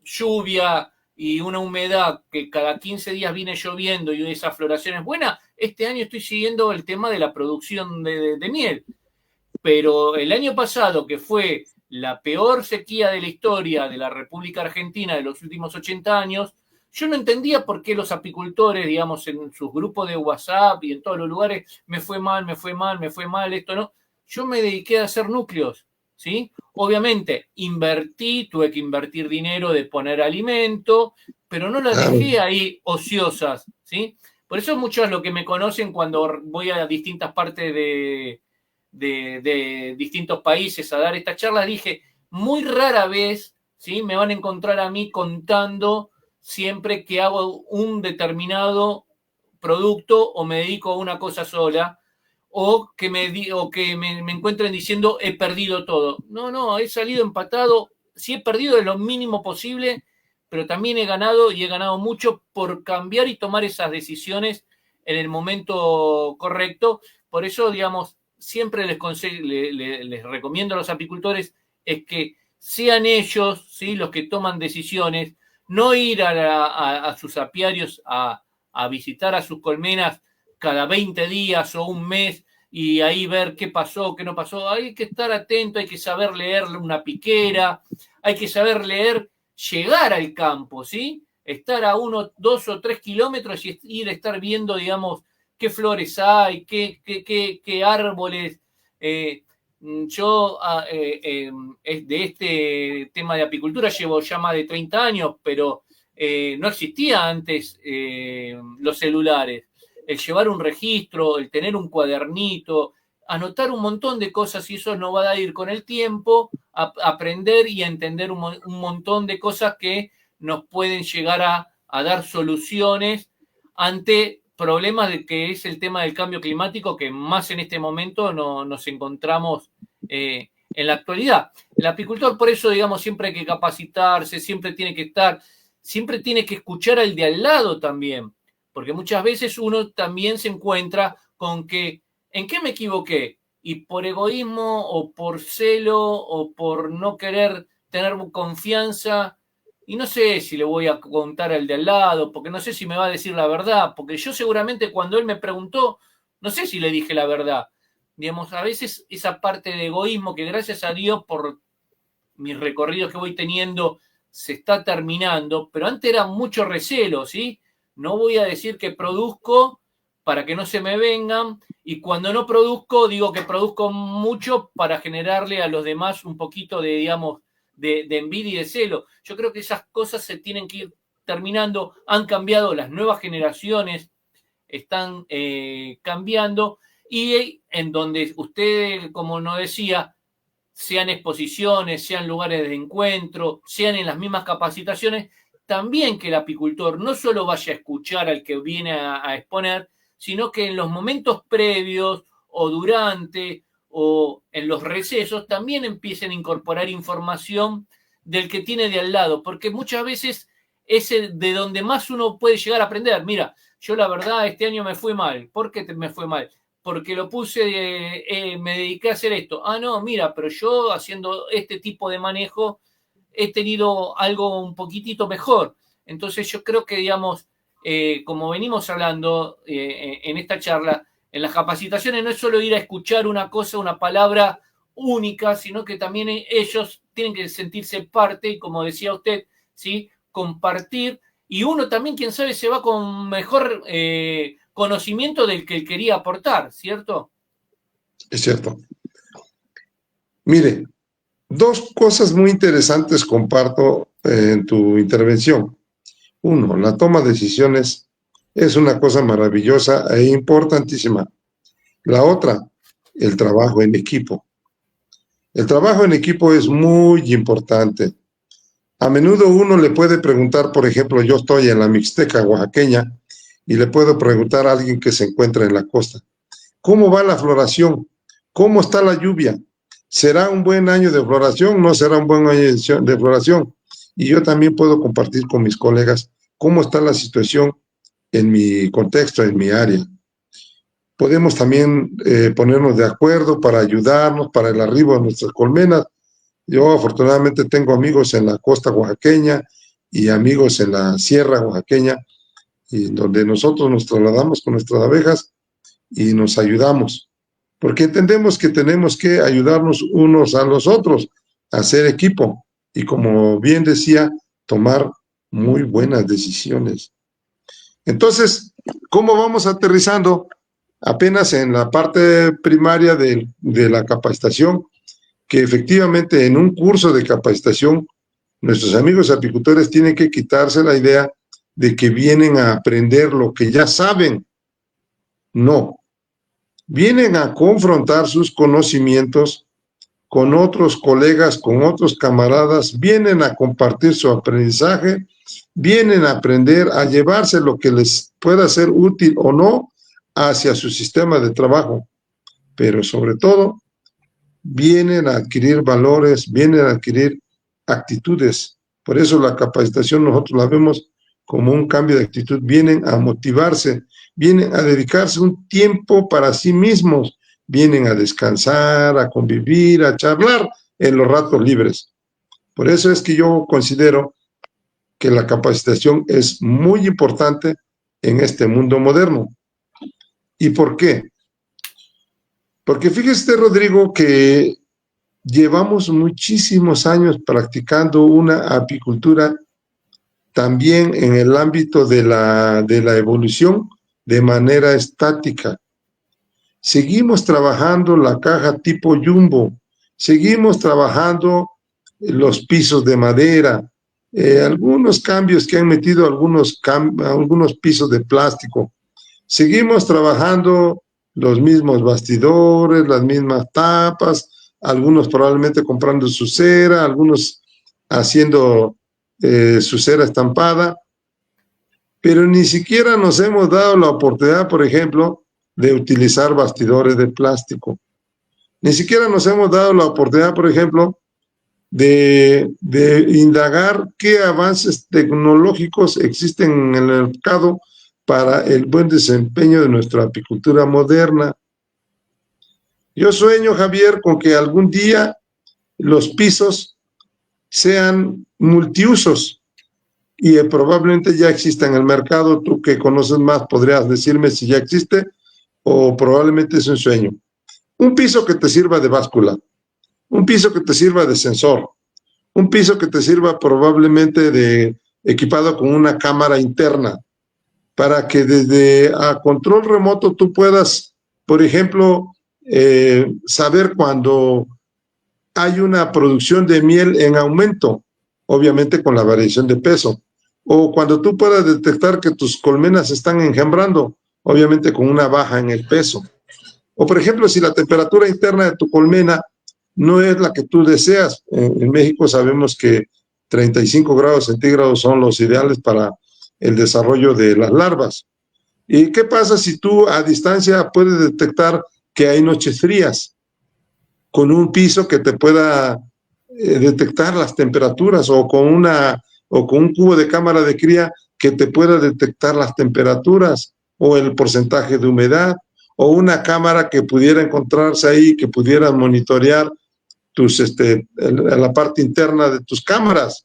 lluvia y una humedad que cada 15 días viene lloviendo y esa floración es buena, este año estoy siguiendo el tema de la producción de miel. Pero el año pasado, que fue la peor sequía de la historia de la República Argentina de los últimos 80 años, yo no entendía por qué los apicultores, digamos, en sus grupos de WhatsApp y en todos los lugares, me fue mal, me fue mal, me fue mal, esto no. Yo me dediqué a hacer núcleos, ¿sí? Obviamente, tuve que invertir dinero de poner alimento, pero no las dejé ahí ociosas, ¿sí? Por eso muchos lo que me conocen cuando voy a distintas partes de distintos países a dar esta charla, dije, muy rara vez, ¿sí? Me van a encontrar a mí contando siempre que hago un determinado producto o me dedico a una cosa sola o que me encuentren diciendo he perdido todo. No, he salido empatado, sí he perdido de lo mínimo posible, pero también he ganado y he ganado mucho por cambiar y tomar esas decisiones en el momento correcto. Por eso, digamos, siempre les recomiendo a los apicultores es que sean ellos, ¿sí? Los que toman decisiones, no ir a sus apiarios a visitar a sus colmenas cada 20 días o un mes y ahí ver qué pasó, qué no pasó. Hay que estar atento, hay que saber leer una piquera, hay que saber leer, llegar al campo, ¿sí? Estar a 1, 2 o 3 kilómetros y ir a estar viendo, digamos, qué flores hay, qué árboles. Yo de este tema de apicultura llevo ya más de 30 años, pero no existía antes los celulares. El llevar un registro, el tener un cuadernito, anotar un montón de cosas y eso nos va a ir con el tiempo a aprender y a entender un montón de cosas que nos pueden llegar a dar soluciones ante problemas de que es el tema del cambio climático que más en este momento nos encontramos en la actualidad. El apicultor, por eso, digamos, siempre hay que capacitarse, siempre tiene que estar, siempre tiene que escuchar al de al lado también, porque muchas veces uno también se encuentra con que, ¿en qué me equivoqué? Y por egoísmo o por celo o por no querer tener confianza, y no sé si le voy a contar al de al lado, porque no sé si me va a decir la verdad, porque yo seguramente cuando él me preguntó, no sé si le dije la verdad. Digamos, a veces esa parte de egoísmo que gracias a Dios por mis recorridos que voy teniendo se está terminando, pero antes era mucho recelo, ¿sí? No voy a decir que produzco para que no se me vengan y cuando no produzco digo que produzco mucho para generarle a los demás un poquito de, digamos, de envidia y de celo. Yo creo que esas cosas se tienen que ir terminando, han cambiado las nuevas generaciones, están cambiando y en donde usted, como no decía, sean exposiciones, sean lugares de encuentro, sean en las mismas capacitaciones, también que el apicultor no solo vaya a escuchar al que viene a exponer, sino que en los momentos previos o durante o en los recesos también empiecen a incorporar información del que tiene de al lado, porque muchas veces es de donde más uno puede llegar a aprender. Mira, yo la verdad este año me fue mal. ¿Por qué me fue mal? Porque lo puse, me dediqué a hacer esto. Ah, no, mira, pero yo haciendo este tipo de manejo he tenido algo un poquitito mejor. Entonces yo creo que, digamos, como venimos hablando en esta charla, en las capacitaciones no es solo ir a escuchar una cosa, una palabra única, sino que también ellos tienen que sentirse parte y, como decía usted, ¿sí?, compartir, y uno también, quién sabe, se va con mejor conocimiento del que él quería aportar, ¿cierto? Es cierto. Mire, dos cosas muy interesantes comparto en tu intervención. Uno, la toma de decisiones es una cosa maravillosa e importantísima. La otra, el trabajo en equipo. El trabajo en equipo es muy importante. A menudo uno le puede preguntar, por ejemplo, yo estoy en la Mixteca oaxaqueña y le puedo preguntar a alguien que se encuentra en la costa, ¿cómo va la floración? ¿Cómo está la lluvia? ¿Será un buen año de floración? ¿No será un buen año de floración? Y yo también puedo compartir con mis colegas cómo está la situación en mi contexto, en mi área. Podemos también ponernos de acuerdo para ayudarnos para el arribo de nuestras colmenas. Yo afortunadamente tengo amigos en la costa oaxaqueña y amigos en la sierra oaxaqueña, y donde nosotros nos trasladamos con nuestras abejas y nos ayudamos, porque entendemos que tenemos que ayudarnos unos a los otros, a hacer equipo y, como bien decía, tomar muy buenas decisiones. Entonces, ¿cómo vamos aterrizando? Apenas en la parte primaria de la capacitación, que efectivamente en un curso de capacitación nuestros amigos apicultores tienen que quitarse la idea de que vienen a aprender lo que ya saben. No, vienen a confrontar sus conocimientos con otros colegas, con otros camaradas, vienen a compartir su aprendizaje, vienen a aprender a llevarse lo que les pueda ser útil o no hacia su sistema de trabajo, pero sobre todo vienen a adquirir valores, vienen a adquirir actitudes. Por eso la capacitación nosotros la vemos como un cambio de actitud. Vienen a motivarse, vienen a dedicarse un tiempo para sí mismos, vienen a descansar, a convivir, a charlar en los ratos libres. Por eso es que yo considero que la capacitación es muy importante en este mundo moderno. ¿Y por qué? Porque fíjese, Rodrigo, que llevamos muchísimos años practicando una apicultura también en el ámbito de la evolución de manera estática. Seguimos trabajando la caja tipo jumbo, seguimos trabajando los pisos de madera, algunos cambios que han metido algunos pisos de plástico. Seguimos trabajando los mismos bastidores, las mismas tapas, algunos probablemente comprando su cera, algunos haciendo su cera estampada, pero ni siquiera nos hemos dado la oportunidad, por ejemplo, de utilizar bastidores de plástico. Ni siquiera nos hemos dado la oportunidad, por ejemplo, de indagar qué avances tecnológicos existen en el mercado para el buen desempeño de nuestra apicultura moderna. Yo sueño, Javier, con que algún día los pisos sean multiusos y probablemente ya exista en el mercado. Tú que conoces más podrías decirme si ya existe o probablemente es un sueño. Un piso que te sirva de báscula, un piso que te sirva de sensor, un piso que te sirva probablemente equipado con una cámara interna, para que desde a control remoto tú puedas, por ejemplo, saber cuando hay una producción de miel en aumento, obviamente con la variación de peso, o cuando tú puedas detectar que tus colmenas están engembrando, obviamente con una baja en el peso. O por ejemplo, si la temperatura interna de tu colmena no es la que tú deseas. En México sabemos que 35 grados centígrados son los ideales para el desarrollo de las larvas. ¿Y qué pasa si tú a distancia puedes detectar que hay noches frías con un piso que te pueda detectar las temperaturas o con un cubo de cámara de cría que te pueda detectar las temperaturas o el porcentaje de humedad o una cámara que pudiera encontrarse ahí, que pudiera monitorear la parte interna de tus cámaras?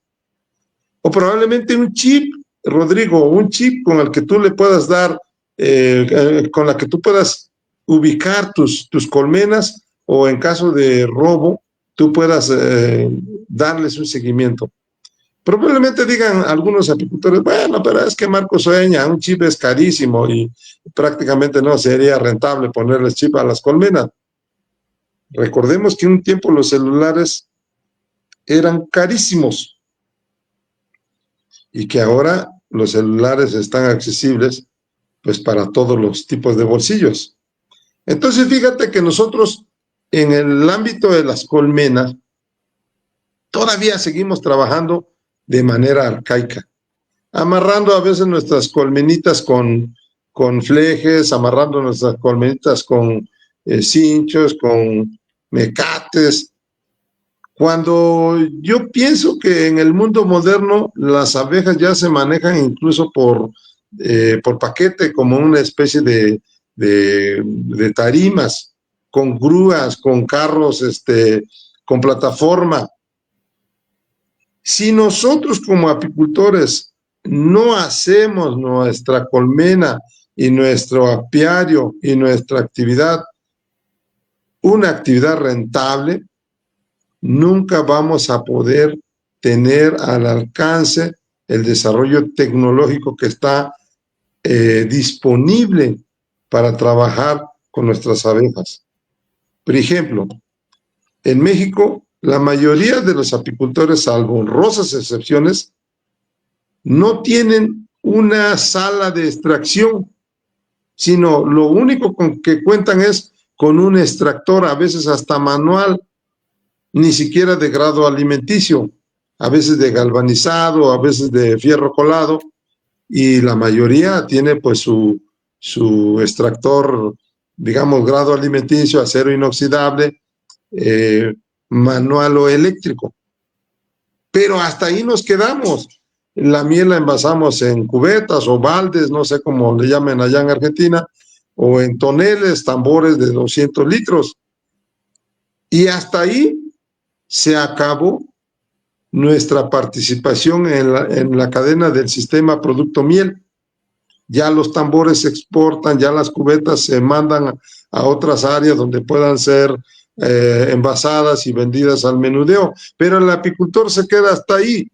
O probablemente un chip, Rodrigo, un chip con el que tú le puedas dar, con la que tú puedas ubicar tus colmenas o en caso de robo, tú puedas darles un seguimiento. Probablemente digan algunos apicultores, bueno, pero es que Marco sueña, un chip es carísimo y prácticamente no sería rentable ponerles chip a las colmenas. Recordemos que un tiempo los celulares eran carísimos y que ahora los celulares están accesibles pues para todos los tipos de bolsillos. Entonces fíjate que nosotros en el ámbito de las colmenas todavía seguimos trabajando de manera arcaica, amarrando a veces nuestras colmenitas con flejes, amarrando nuestras colmenitas con cinchos, con mecates, cuando yo pienso que en el mundo moderno las abejas ya se manejan incluso por paquete, como una especie de tarimas, con grúas, con carros, con plataforma. Si nosotros como apicultores no hacemos nuestra colmena y nuestro apiario y nuestra actividad una actividad rentable, nunca vamos a poder tener al alcance el desarrollo tecnológico que está disponible para trabajar con nuestras abejas. Por ejemplo, en México, la mayoría de los apicultores, salvo honrosas excepciones, no tienen una sala de extracción, sino lo único con que cuentan es con un extractor, a veces hasta manual, ni siquiera de grado alimenticio, a veces de galvanizado, a veces de fierro colado, y la mayoría tiene pues su extractor, digamos, grado alimenticio, acero inoxidable, manual o eléctrico. Pero hasta ahí nos quedamos. La miel la envasamos en cubetas o baldes, no sé cómo le llamen allá en Argentina, o en toneles, tambores de 200 litros. Y hasta ahí se acabó nuestra participación en la cadena del sistema producto miel. Ya los tambores se exportan, ya las cubetas se mandan a otras áreas donde puedan ser envasadas y vendidas al menudeo, pero el apicultor se queda hasta ahí.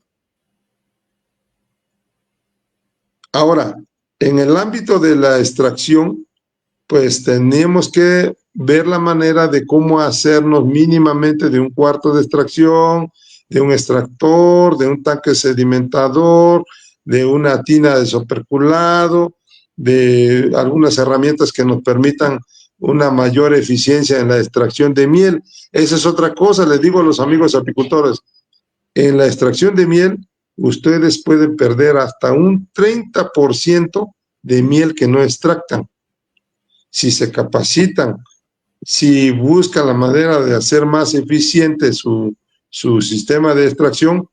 Ahora, en el ámbito de la extracción, pues tenemos que ver la manera de cómo hacernos mínimamente de un cuarto de extracción, de un extractor, de un tanque sedimentador, de una tina de soperculado, de algunas herramientas que nos permitan una mayor eficiencia en la extracción de miel. Esa es otra cosa, les digo a los amigos apicultores, en la extracción de miel ustedes pueden perder hasta un 30% de miel que no extractan. Si se capacitan, si buscan la manera de hacer más eficiente su sistema de extracción,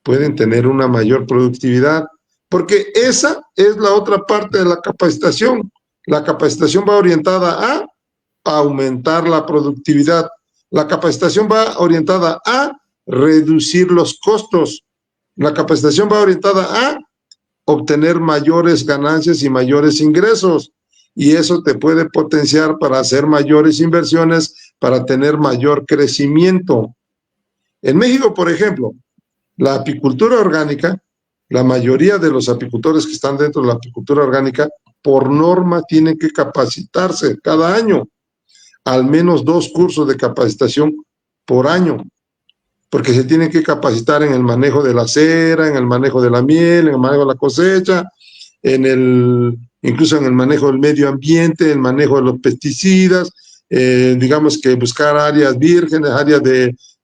pueden tener una mayor productividad, porque esa es la otra parte de la capacitación. La capacitación va orientada a aumentar la productividad. La capacitación va orientada a reducir los costos. La capacitación va orientada a obtener mayores ganancias y mayores ingresos. Y eso te puede potenciar para hacer mayores inversiones, para tener mayor crecimiento. En México, por ejemplo, la apicultura orgánica, la mayoría de los apicultores que están dentro de la apicultura orgánica, por norma tienen que capacitarse cada año, al menos 2 cursos de capacitación por año, porque se tienen que capacitar en el manejo de la cera, en el manejo de la miel, en el manejo de la cosecha, incluso en el manejo del medio ambiente, el manejo de los pesticidas, digamos que buscar áreas vírgenes, áreas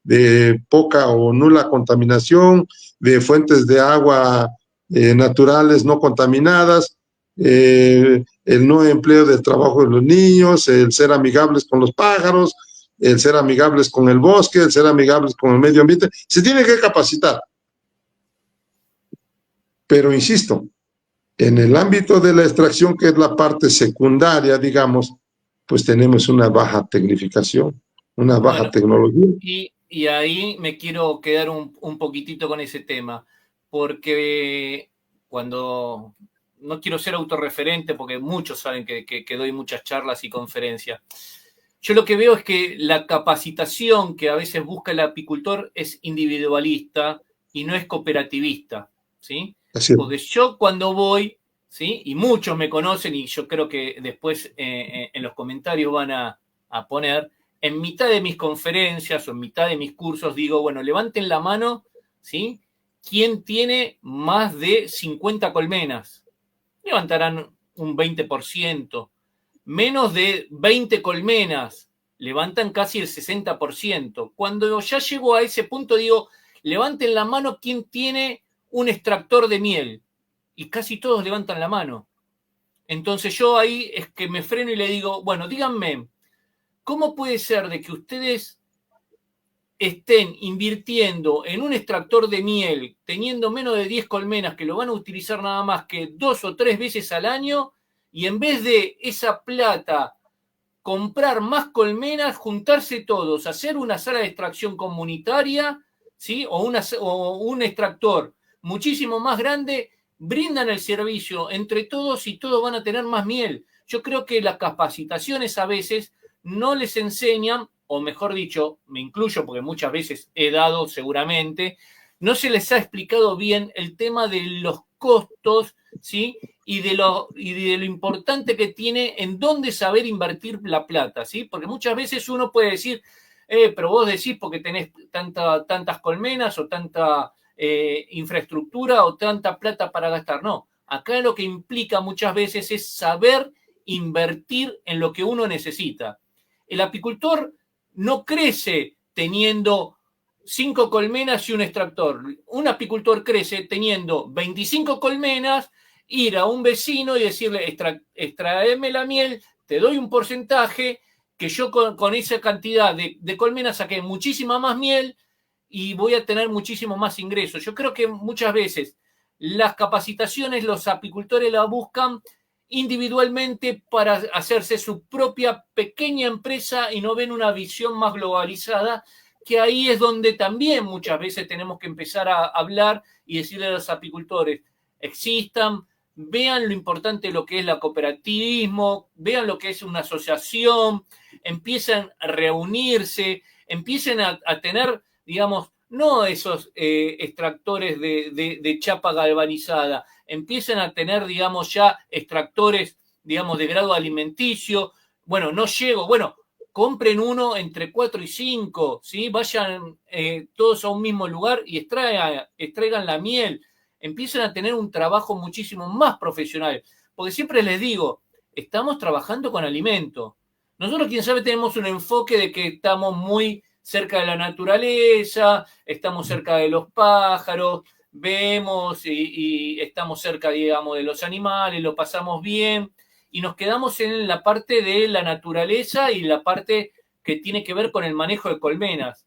de poca o nula contaminación, de fuentes de agua naturales no contaminadas, el no empleo del trabajo de los niños, el ser amigables con los pájaros, el ser amigables con el bosque, el ser amigables con el medio ambiente. Se tiene que capacitar. Pero insisto, en el ámbito de la extracción, que es la parte secundaria, digamos, pues tenemos una baja tecnificación, una baja Bueno, tecnología. y ahí me quiero quedar un poquitito con ese tema, porque cuando no quiero ser autorreferente, porque muchos saben que doy muchas charlas y conferencias. Yo lo que veo es que la capacitación que a veces busca el apicultor es individualista y no es cooperativista, ¿sí? Así es. Porque yo cuando voy, ¿sí? Y muchos me conocen y yo creo que después en los comentarios van a poner, en mitad de mis conferencias o en mitad de mis cursos digo, bueno, levanten la mano, ¿sí? ¿Quién tiene más de 50 colmenas? Levantarán un 20%. Menos de 20 colmenas, levantan casi el 60%. Cuando ya llego a ese punto digo, levanten la mano quien tiene un extractor de miel. Y casi todos levantan la mano. Entonces yo ahí es que me freno y le digo, bueno, díganme, ¿cómo puede ser de que ustedes estén invirtiendo en un extractor de miel, teniendo menos de 10 colmenas que lo van a utilizar nada más que 2 o 3 veces al año, y en vez de esa plata comprar más colmenas, juntarse todos, hacer una sala de extracción comunitaria, ¿sí? O un extractor muchísimo más grande, brindan el servicio entre todos y todos van a tener más miel? Yo creo que las capacitaciones a veces no les enseñan, o mejor dicho, me incluyo porque muchas veces he dado seguramente, no se les ha explicado bien el tema de los costos, ¿sí? Y de lo importante que tiene en dónde saber invertir la plata, ¿sí? Porque muchas veces uno puede decir, pero vos decís porque tenés tantas colmenas o tanta infraestructura o tanta plata para gastar. No, acá lo que implica muchas veces es saber invertir en lo que uno necesita. El apicultor no crece teniendo 5 colmenas y un extractor. Un apicultor crece teniendo 25 colmenas, ir a un vecino y decirle, extraeme la miel, te doy un porcentaje, que yo con esa cantidad de colmenas saqué muchísima más miel y voy a tener muchísimo más ingresos. Yo creo que muchas veces las capacitaciones los apicultores las buscan individualmente para hacerse su propia pequeña empresa y no ven una visión más globalizada, que ahí es donde también muchas veces tenemos que empezar a hablar y decirle a los apicultores, existan, vean lo importante de lo que es el cooperativismo, vean lo que es una asociación, empiecen a reunirse, empiecen a tener, digamos, no esos extractores de chapa galvanizada, empiecen a tener, digamos, ya extractores, digamos, de grado alimenticio. Bueno, no llego, bueno, compren uno entre 4 y 5, ¿sí? Vayan todos a un mismo lugar y extraigan la miel. Empiecen a tener un trabajo muchísimo más profesional. Porque siempre les digo, estamos trabajando con alimento. Nosotros, quién sabe, tenemos un enfoque de que estamos muy cerca de la naturaleza, estamos cerca de los pájaros, vemos y estamos cerca, digamos, de los animales, lo pasamos bien y nos quedamos en la parte de la naturaleza y la parte que tiene que ver con el manejo de colmenas.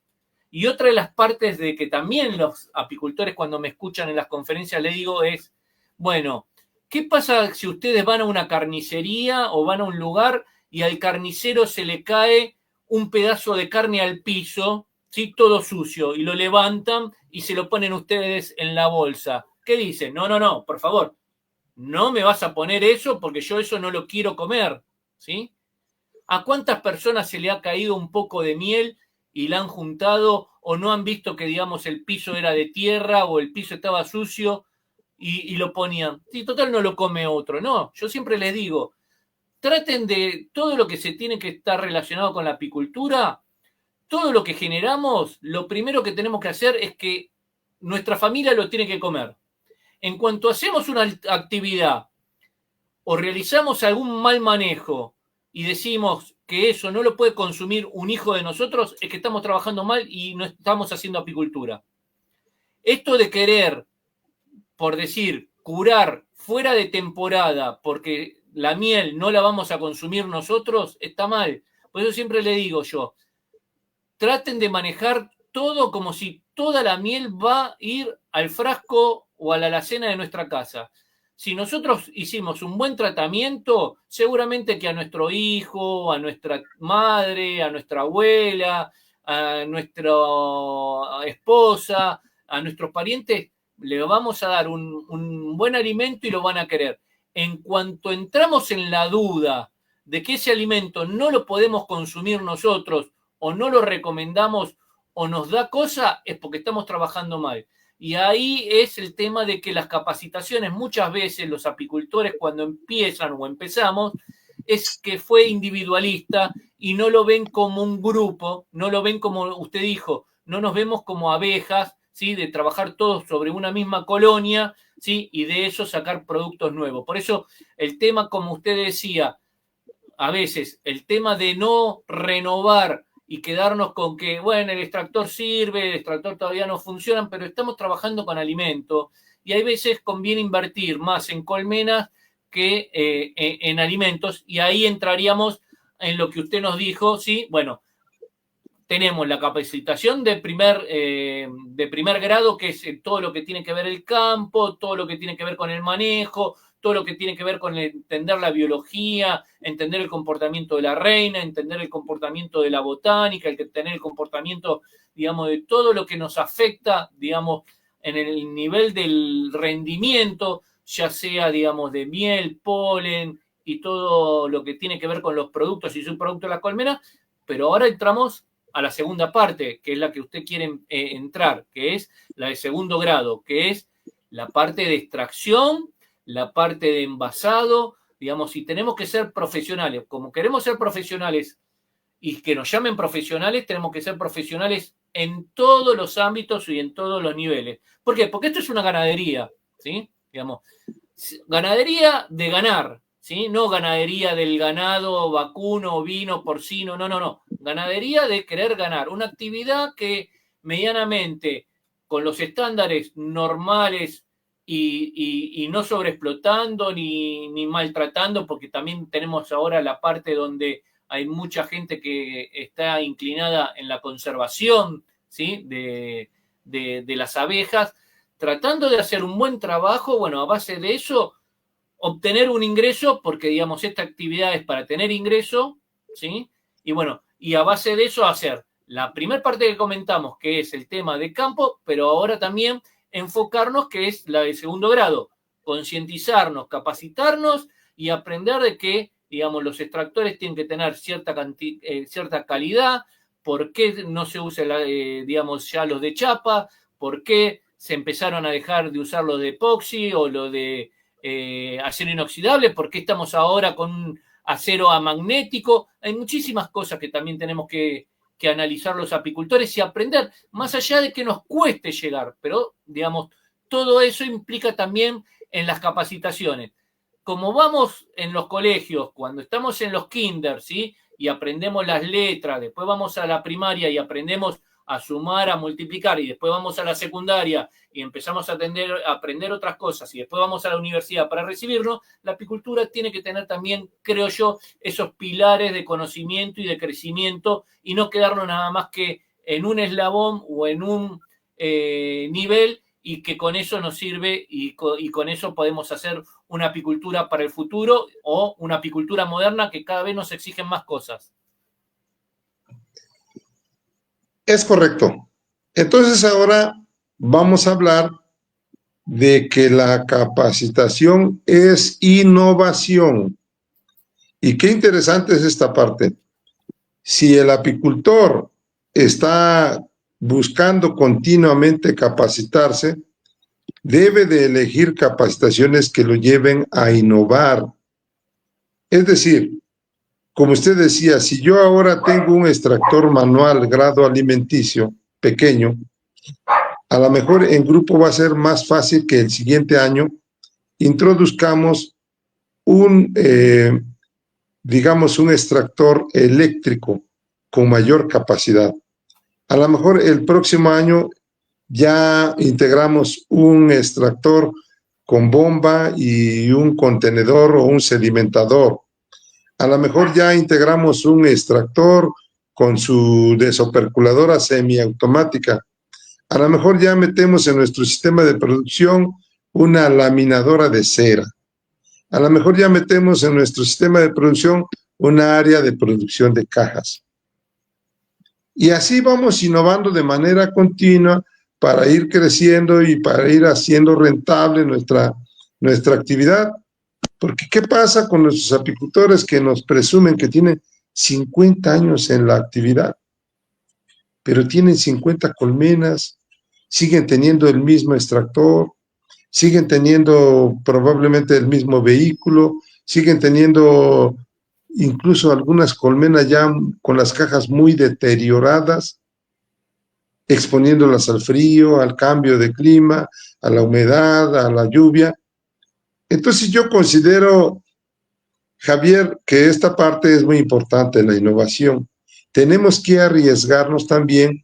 Y otra de las partes de que también los apicultores cuando me escuchan en las conferencias le digo es, bueno, ¿qué pasa si ustedes van a una carnicería o van a un lugar y al carnicero se le cae un pedazo de carne al piso, ¿sí? Todo sucio, y lo levantan y se lo ponen ustedes en la bolsa? ¿Qué dicen? No, no, no, por favor, no me vas a poner eso porque yo eso no lo quiero comer, ¿sí? ¿A cuántas personas se le ha caído un poco de miel y la han juntado o no han visto que, digamos, el piso era de tierra o el piso estaba sucio y lo ponían? Sí, total no lo come otro. No, yo siempre les digo, traten de todo lo que se tiene que estar relacionado con la apicultura, todo lo que generamos, lo primero que tenemos que hacer es que nuestra familia lo tiene que comer. En cuanto hacemos una actividad o realizamos algún mal manejo y decimos, que eso no lo puede consumir un hijo de nosotros, es que estamos trabajando mal y no estamos haciendo apicultura. Esto de querer, por decir, curar fuera de temporada porque la miel no la vamos a consumir nosotros, está mal. Por eso siempre le digo yo, traten de manejar todo como si toda la miel va a ir al frasco o a la alacena de nuestra casa. Si nosotros hicimos un buen tratamiento, seguramente que a nuestro hijo, a nuestra madre, a nuestra abuela, a nuestra esposa, a nuestros parientes, le vamos a dar un buen alimento y lo van a querer. En cuanto entramos en la duda de que ese alimento no lo podemos consumir nosotros o no lo recomendamos o nos da cosa, es porque estamos trabajando mal. Y ahí es el tema de que las capacitaciones, muchas veces los apicultores cuando empiezan o empezamos, es que fue individualista y no lo ven como un grupo, no lo ven como usted dijo, no nos vemos como abejas, ¿sí? De trabajar todos sobre una misma colonia, ¿sí? Y de eso sacar productos nuevos. Por eso el tema, como usted decía, a veces el tema de no renovar y quedarnos con que, bueno, el extractor sirve, el extractor todavía no funciona, pero estamos trabajando con alimento y hay veces conviene invertir más en colmenas que en alimentos y ahí entraríamos en lo que usted nos dijo, ¿sí? Bueno, tenemos la capacitación de primer grado, que es todo lo que tiene que ver el campo, todo lo que tiene que ver con el manejo, todo lo que tiene que ver con entender la biología, entender el comportamiento de la reina, entender el comportamiento de la botánica, tener el comportamiento, digamos, de todo lo que nos afecta, digamos, en el nivel del rendimiento, ya sea, digamos, de miel, polen y todo lo que tiene que ver con los productos y subproductos de la colmena, pero ahora entramos a la segunda parte, que es la que usted quiere entrar, que es la de segundo grado, que es la parte de extracción, la parte de envasado, digamos, si tenemos que ser profesionales, como queremos ser profesionales y que nos llamen profesionales, tenemos que ser profesionales en todos los ámbitos y en todos los niveles. ¿Por qué? Porque esto es una ganadería, ¿sí? Digamos, ganadería de ganar, ¿sí? No ganadería del ganado vacuno, ovino, porcino, no. Ganadería de querer ganar. Una actividad que medianamente, con los estándares normales y no sobreexplotando ni maltratando, porque también tenemos ahora la parte donde hay mucha gente que está inclinada en la conservación, ¿sí? de las abejas, tratando de hacer un buen trabajo, bueno, a base de eso, obtener un ingreso, porque digamos, esta actividad es para tener ingreso, ¿sí? Y bueno, y a base de eso hacer la primera parte que comentamos, que es el tema de campo, pero ahora también enfocarnos, que es la de segundo grado, concientizarnos, capacitarnos y aprender de que, digamos, los extractores tienen que tener cierta calidad, por qué no se usa, digamos, ya los de chapa, por qué se empezaron a dejar de usar los de epoxi o los de acero inoxidable, por qué estamos ahora con un acero amagnético. Hay muchísimas cosas que también tenemos que analizar los apicultores y aprender, más allá de que nos cueste llegar, pero digamos, todo eso implica también en las capacitaciones. Como vamos en los colegios, cuando estamos en los kinder, ¿sí? Y aprendemos las letras, después vamos a la primaria y aprendemos a sumar, a multiplicar, y después vamos a la secundaria y empezamos a aprender otras cosas, y después vamos a la universidad para recibirnos, la apicultura tiene que tener también, creo yo, esos pilares de conocimiento y de crecimiento, y no quedarnos nada más que en un eslabón o en un nivel, y que con eso nos sirve y con eso podemos hacer una apicultura para el futuro o una apicultura moderna que cada vez nos exigen más cosas. Es correcto. Entonces ahora vamos a hablar de que la capacitación es innovación. Y qué interesante es esta parte. Si el apicultor está buscando continuamente capacitarse, debe de elegir capacitaciones que lo lleven a innovar. Es decir, como usted decía, si yo ahora tengo un extractor manual grado alimenticio pequeño, a lo mejor en grupo va a ser más fácil que el siguiente año introduzcamos un digamos, un extractor eléctrico con mayor capacidad. A lo mejor el próximo año ya integramos un extractor con bomba y un contenedor o un sedimentador. A lo mejor ya integramos un extractor con su desoperculadora semiautomática. A lo mejor ya metemos en nuestro sistema de producción una laminadora de cera. A lo mejor ya metemos en nuestro sistema de producción una área de producción de cajas. Y así vamos innovando de manera continua para ir creciendo y para ir haciendo rentable nuestra actividad. Porque ¿qué pasa con nuestros apicultores que nos presumen que tienen 50 años en la actividad, pero tienen 50 colmenas, siguen teniendo el mismo extractor, siguen teniendo probablemente el mismo vehículo, siguen teniendo incluso algunas colmenas ya con las cajas muy deterioradas, exponiéndolas al frío, al cambio de clima, a la humedad, a la lluvia? Entonces yo considero, Javier, que esta parte es muy importante, la innovación. Tenemos que arriesgarnos también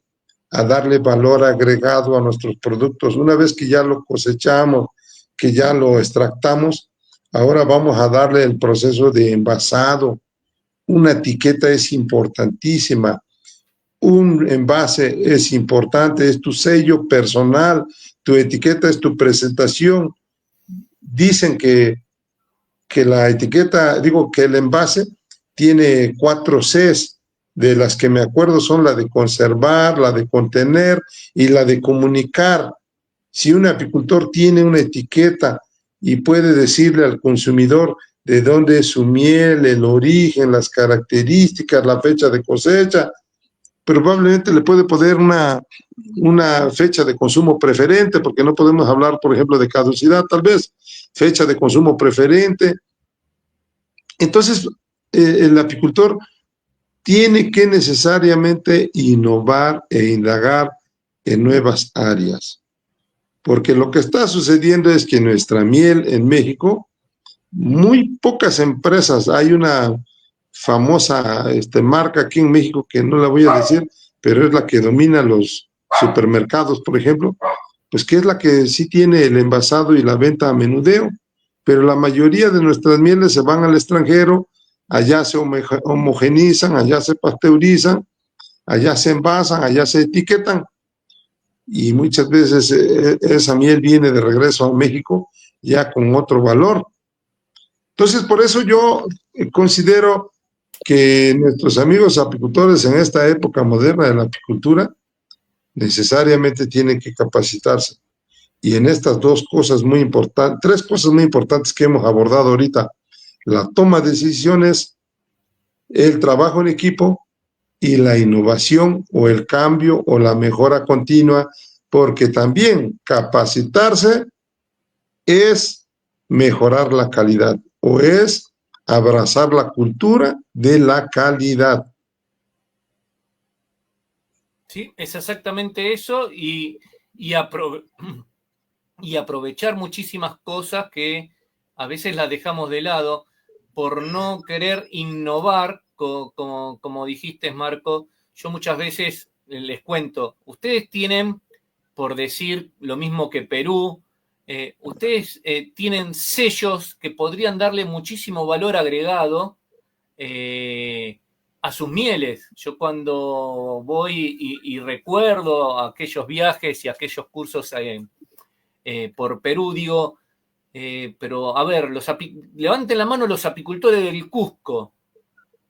a darle valor agregado a nuestros productos. Una vez que ya lo cosechamos, que ya lo extractamos, ahora vamos a darle el proceso de envasado. Una etiqueta es importantísima. Un envase es importante, es tu sello personal, tu etiqueta es tu presentación. Dicen que la etiqueta, digo que el envase tiene 4 Cs, de las que me acuerdo son la de conservar, la de contener y la de comunicar. Si un apicultor tiene una etiqueta y puede decirle al consumidor de dónde es su miel, el origen, las características, la fecha de cosecha, probablemente le puede poner una fecha de consumo preferente, porque no podemos hablar, por ejemplo, de caducidad, tal vez, fecha de consumo preferente. Entonces, el apicultor tiene que necesariamente innovar e indagar en nuevas áreas, porque lo que está sucediendo es que nuestra miel en México, muy pocas empresas, hay una famosa marca aquí en México que no la voy a decir, pero es la que domina los supermercados, por ejemplo, pues que es la que sí tiene el envasado y la venta a menudeo, pero la mayoría de nuestras mieles se van al extranjero, allá se homogenizan, allá se pasteurizan, allá se envasan, allá se etiquetan, y muchas veces esa miel viene de regreso a México ya con otro valor. Entonces, por eso yo considero que nuestros amigos apicultores en esta época moderna de la apicultura necesariamente tienen que capacitarse. Y en estas dos cosas muy importantes, tres cosas muy importantes que hemos abordado ahorita: la toma de decisiones, el trabajo en equipo y la innovación o el cambio o la mejora continua, porque también capacitarse es mejorar la calidad o es abrazar la cultura de la calidad. Sí, es exactamente eso y aprovechar muchísimas cosas que a veces las dejamos de lado por no querer innovar, como dijiste, Marco. Yo muchas veces les cuento, ustedes tienen, por decir lo mismo que Perú, ustedes tienen sellos que podrían darle muchísimo valor agregado a sus mieles. Yo cuando voy y recuerdo aquellos viajes y aquellos cursos por Perú, digo, pero a ver, levanten la mano los apicultores del Cusco.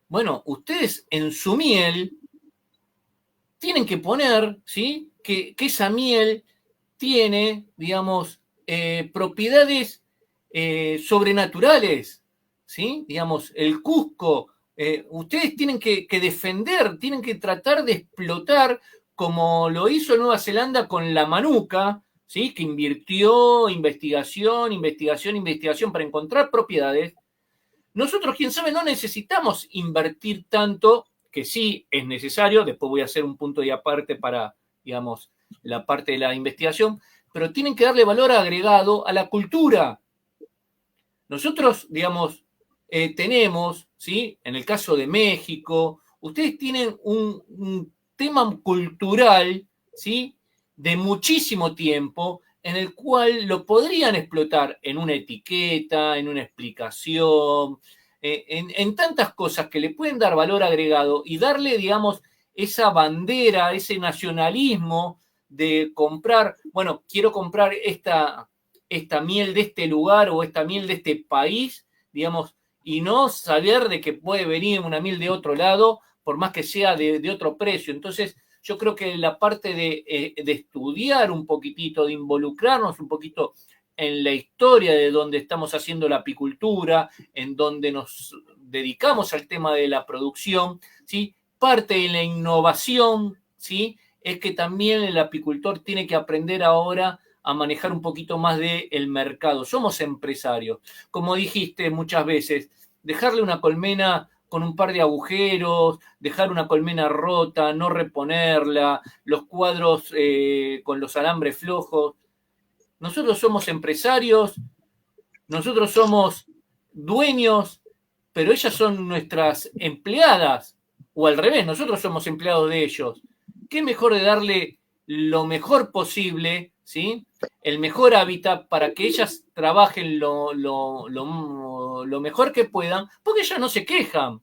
Bueno, ustedes en su miel tienen que poner, ¿sí? Que esa miel tiene, digamos, propiedades sobrenaturales, ¿sí? Digamos, el Cusco, ustedes tienen que defender, tienen que tratar de explotar, como lo hizo Nueva Zelanda con la manuka, ¿sí? Que invirtió investigación para encontrar propiedades. Nosotros, quién sabe, no necesitamos invertir tanto, que sí es necesario. Después voy a hacer un punto de aparte para, digamos, la parte de la investigación, pero tienen que darle valor agregado a la cultura. Nosotros, digamos, tenemos, ¿sí? En el caso de México, ustedes tienen un tema cultural, ¿sí? De muchísimo tiempo, en el cual lo podrían explotar en una etiqueta, en una explicación, en tantas cosas que le pueden dar valor agregado y darle, digamos, esa bandera, ese nacionalismo de comprar, bueno, quiero comprar esta miel de este lugar o esta miel de este país, digamos, y no saber de que puede venir una miel de otro lado, por más que sea de otro precio. Entonces, yo creo que la parte de estudiar un poquitito, de involucrarnos un poquito en la historia de donde estamos haciendo la apicultura, en donde nos dedicamos al tema de la producción, ¿sí? Parte de la innovación, ¿sí? Es que también el apicultor tiene que aprender ahora a manejar un poquito más del mercado. Somos empresarios. Como dijiste muchas veces, dejarle una colmena con un par de agujeros, dejar una colmena rota, no reponerla, los cuadros con los alambres flojos. Nosotros somos empresarios, nosotros somos dueños, pero ellas son nuestras empleadas, o al revés, nosotros somos empleados de ellos. ¿Qué mejor de darle lo mejor posible, ¿sí? El mejor hábitat para que ellas trabajen lo mejor que puedan, porque ellas no se quejan.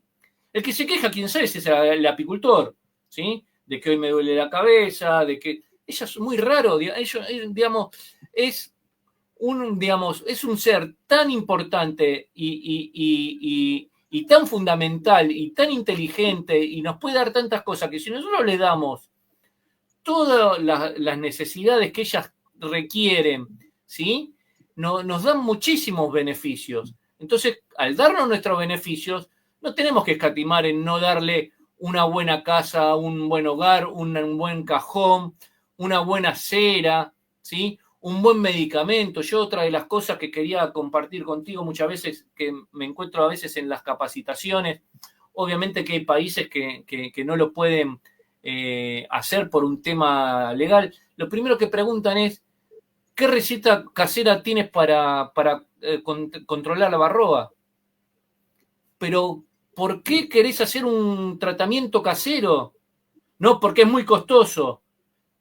El que se queja, quién sabe, es el apicultor, ¿sí? De que hoy me duele la cabeza, de que... Ella es muy raro, ellos, digamos, digamos, es un ser tan importante y tan fundamental y tan inteligente y nos puede dar tantas cosas que si nosotros le damos todas las necesidades que ellas requieren, ¿sí? Nos dan muchísimos beneficios. Entonces, al darnos nuestros beneficios, no tenemos que escatimar en no darle una buena casa, un buen hogar, un buen cajón, una buena cera, ¿sí? Un buen medicamento. Yo otra de las cosas que quería compartir contigo muchas veces, que me encuentro a veces en las capacitaciones, obviamente que hay países que no lo pueden hacer por un tema legal. Lo primero que preguntan es, ¿qué receta casera tienes para controlar la varroa? Pero, ¿por qué querés hacer un tratamiento casero? No, porque es muy costoso.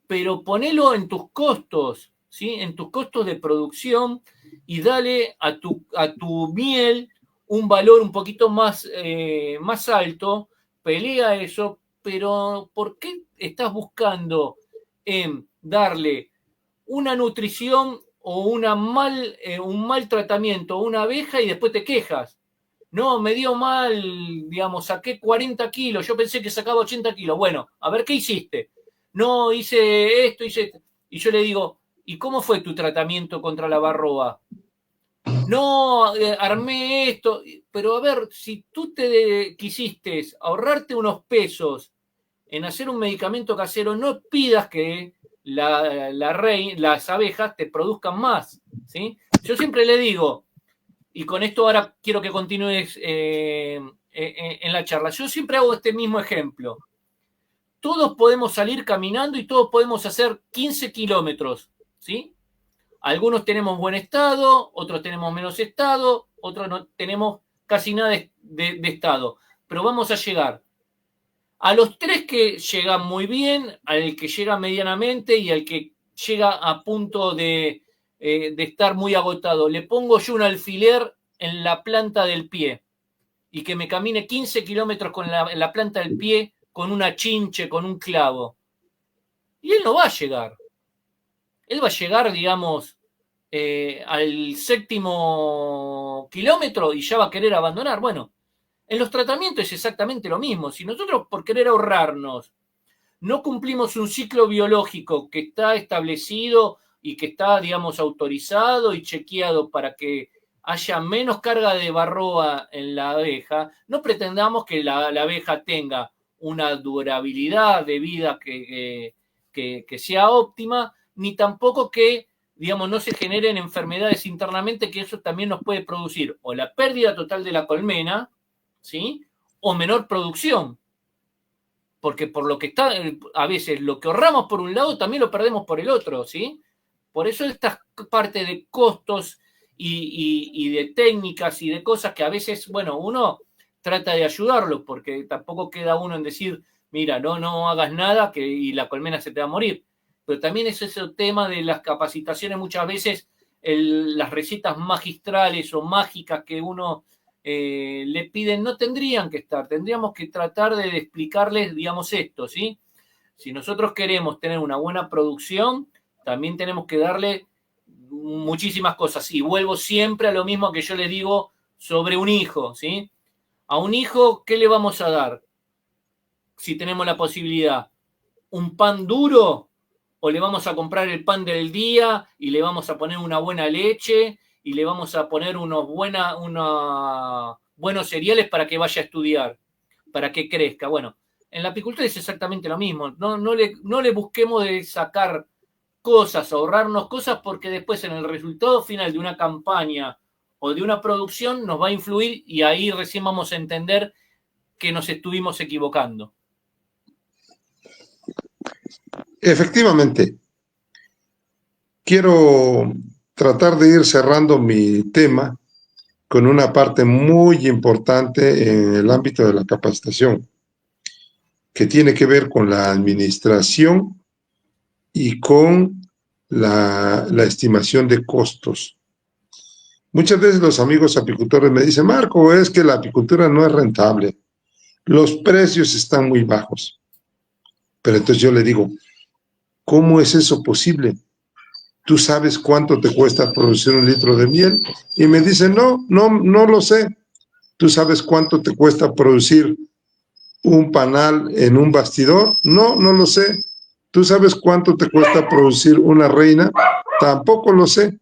Pero ponelo en tus costos, ¿sí? En tus costos de producción y dale a tu miel un valor un poquito más alto, pelea eso, pero ¿por qué estás buscando en darle una nutrición o un mal tratamiento a una abeja y después te quejas? No, me dio mal, digamos, saqué 40 kilos, yo pensé que sacaba 80 kilos. Bueno, a ver, ¿qué hiciste? No, hice esto, hice esto. Y yo le digo, ¿y cómo fue tu tratamiento contra la varroa? No, armé esto. Pero a ver, si tú quisiste ahorrarte unos pesos en hacer un medicamento casero, no pidas que las abejas te produzcan más, ¿sí? Yo siempre le digo, y con esto ahora quiero que continúes en la charla, yo siempre hago este mismo ejemplo. Todos podemos salir caminando y todos podemos hacer 15 kilómetros, ¿sí? Algunos tenemos buen estado, otros tenemos menos estado, otros no tenemos casi nada de estado, pero vamos a llegar. A los tres que llegan muy bien, al que llega medianamente y al que llega a punto de estar muy agotado, le pongo yo un alfiler en la planta del pie y que me camine 15 kilómetros con la planta del pie con una chinche, con un clavo. Y él no va a llegar. Él va a llegar, digamos, al séptimo kilómetro y ya va a querer abandonar. Bueno, en los tratamientos es exactamente lo mismo. Si nosotros por querer ahorrarnos no cumplimos un ciclo biológico que está establecido y que está, digamos, autorizado y chequeado para que haya menos carga de varroa en la abeja, no pretendamos que la abeja tenga una durabilidad de vida que sea óptima, ni tampoco que, digamos, no se generen enfermedades internamente, que eso también nos puede producir o la pérdida total de la colmena, ¿sí? O menor producción. Porque por lo que está, a veces lo que ahorramos por un lado también lo perdemos por el otro, ¿sí? Por eso estas partes de costos y de técnicas y de cosas que a veces, bueno, uno trata de ayudarlos, porque tampoco queda uno en decir, mira, no hagas nada y la colmena se te va a morir. Pero también es ese tema de las capacitaciones, muchas veces las recetas magistrales o mágicas que uno le piden no tendrían que estar, tendríamos que tratar de explicarles, digamos, esto, ¿sí? Si nosotros queremos tener una buena producción, también tenemos que darle muchísimas cosas. Y vuelvo siempre a lo mismo que yo le digo sobre un hijo, ¿sí? A un hijo, ¿qué le vamos a dar? Si tenemos la posibilidad, ¿un pan duro? ¿O le vamos a comprar el pan del día y le vamos a poner una buena leche y le vamos a poner unos buenos cereales para que vaya a estudiar, para que crezca? Bueno, en la apicultura es exactamente lo mismo. No le busquemos de sacar cosas, ahorrarnos cosas, porque después en el resultado final de una campaña o de una producción nos va a influir y ahí recién vamos a entender que nos estuvimos equivocando. Efectivamente, quiero tratar de ir cerrando mi tema con una parte muy importante en el ámbito de la capacitación, que tiene que ver con la administración y con la estimación de costos. Muchas veces los amigos apicultores me dicen, Marco, es que la apicultura no es rentable, los precios están muy bajos. Pero entonces yo le digo, ¿cómo es eso posible? ¿Tú sabes cuánto te cuesta producir un litro de miel? Y me dicen, no lo sé. ¿Tú sabes cuánto te cuesta producir un panal en un bastidor? No lo sé. ¿Tú sabes cuánto te cuesta producir una reina? Tampoco lo sé.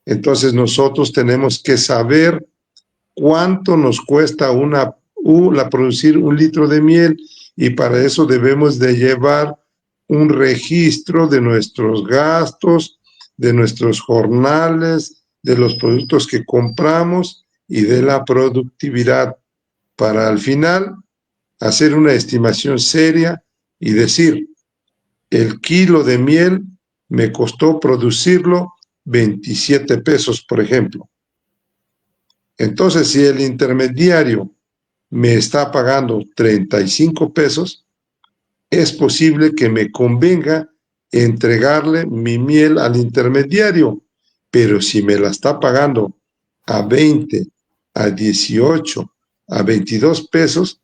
Entonces nosotros tenemos que saber cuánto nos cuesta producir un litro de miel, y para eso debemos de llevar un registro de nuestros gastos, de nuestros jornales, de los productos que compramos y de la productividad, para al final hacer una estimación seria y decir, el kilo de miel me costó producirlo 27 pesos, por ejemplo. Entonces, si el intermediario me está pagando 35 pesos, es posible que me convenga entregarle mi miel al intermediario, pero si me la está pagando a 20, a 18, a 22 pesos,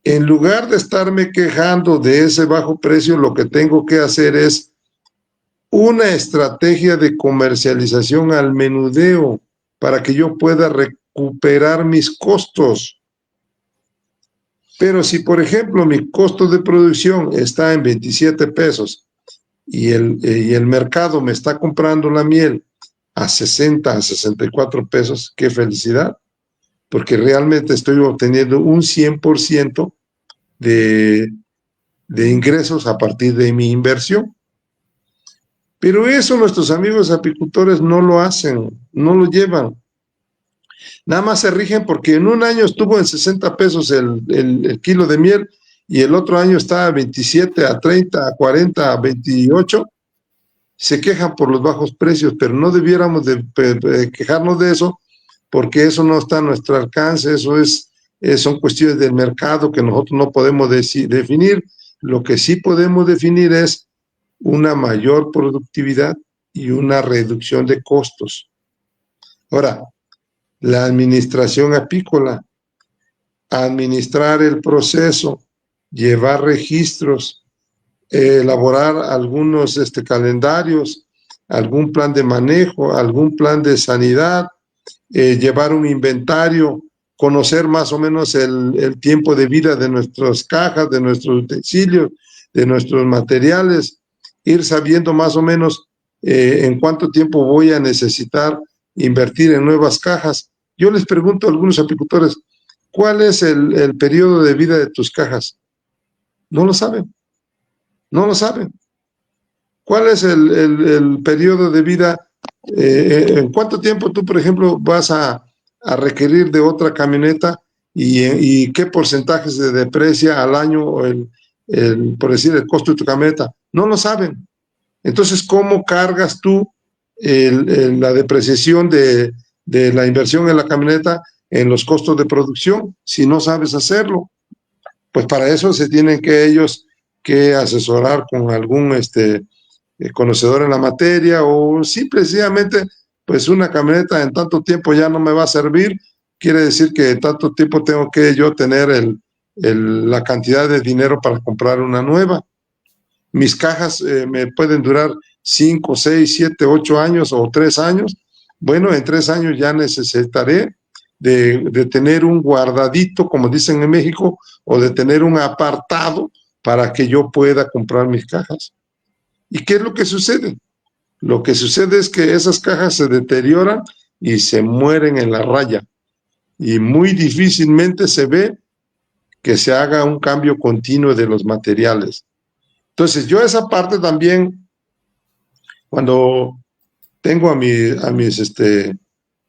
en lugar de estarme quejando de ese bajo precio, lo que tengo que hacer es una estrategia de comercialización al menudeo para que yo pueda recuperar mis costos. Pero si, por ejemplo, mi costo de producción está en 27 pesos y el mercado me está comprando la miel a 60, a 64 pesos, qué felicidad, porque realmente estoy obteniendo un 100% de ingresos a partir de mi inversión. Pero eso nuestros amigos apicultores no lo hacen, no lo llevan. Nada más se rigen porque en un año estuvo en 60 pesos el kilo de miel y el otro año está a 27, a 30, a 40, a 28. Se quejan por los bajos precios, pero no debiéramos de quejarnos de eso, porque eso no está a nuestro alcance, son cuestiones del mercado que nosotros no podemos definir. Lo que sí podemos definir es una mayor productividad y una reducción de costos. Ahora, la administración apícola, administrar el proceso, llevar registros, elaborar algunos calendarios, algún plan de manejo, algún plan de sanidad, llevar un inventario, conocer más o menos el tiempo de vida de nuestras cajas, de nuestros utensilios, de nuestros materiales, ir sabiendo más o menos en cuánto tiempo voy a necesitar invertir en nuevas cajas. Yo les pregunto a algunos apicultores, ¿cuál es el periodo de vida de tus cajas? No lo saben, no lo saben. ¿Cuál es el periodo de vida? ¿En cuánto tiempo tú, por ejemplo, vas a requerir de otra camioneta y qué porcentaje se deprecia al año, por decir, el costo de tu camioneta? No lo saben. Entonces, ¿cómo cargas tú la depreciación de la inversión en la camioneta en los costos de producción si no sabes hacerlo. Pues para eso se tienen que ellos que asesorar con algún conocedor en la materia, o simplemente pues una camioneta en tanto tiempo ya no me va a servir, quiere decir que en tanto tiempo tengo que yo tener la cantidad de dinero para comprar una nueva. Mis cajas me pueden durar 5, 6, 7, 8 años o 3 años. Bueno, en 3 años ya necesitaré de tener un guardadito, como dicen en México, o de tener un apartado para que yo pueda comprar mis cajas. ¿Y qué es lo que sucede? Lo que sucede es que esas cajas se deterioran y se mueren en la raya. Y muy difícilmente se ve que se haga un cambio continuo de los materiales. Entonces, yo esa parte también, cuando tengo a mis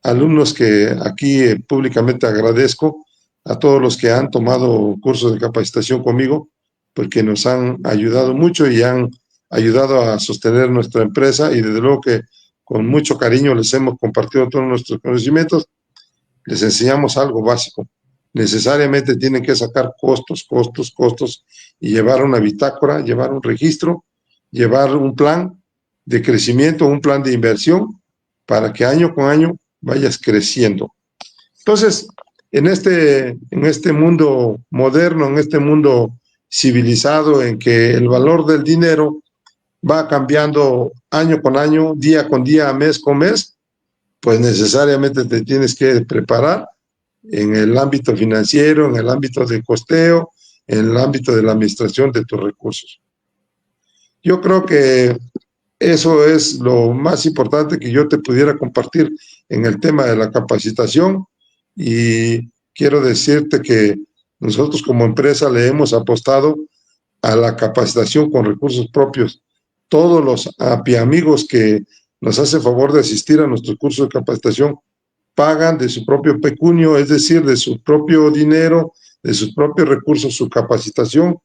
alumnos que aquí públicamente agradezco, a todos los que han tomado cursos de capacitación conmigo, porque nos han ayudado mucho y han ayudado a sostener nuestra empresa, y desde luego que con mucho cariño les hemos compartido todos nuestros conocimientos. Les enseñamos algo básico. Necesariamente tienen que sacar costos y llevar una bitácora, llevar un registro, llevar un plan de crecimiento, un plan de inversión para que año con año vayas creciendo. Entonces, en este mundo moderno, en este mundo civilizado, en que el valor del dinero va cambiando año con año, día con día, mes con mes, pues necesariamente te tienes que preparar en el ámbito financiero, en el ámbito de costeo, en el ámbito de la administración de tus recursos. Yo creo que eso es lo más importante que yo te pudiera compartir en el tema de la capacitación, y quiero decirte que nosotros como empresa le hemos apostado a la capacitación con recursos propios. Todos los amigos que nos hacen favor de asistir a nuestros cursos de capacitación pagan de su propio pecunio, es decir, de su propio dinero, de sus propios recursos, su capacitación.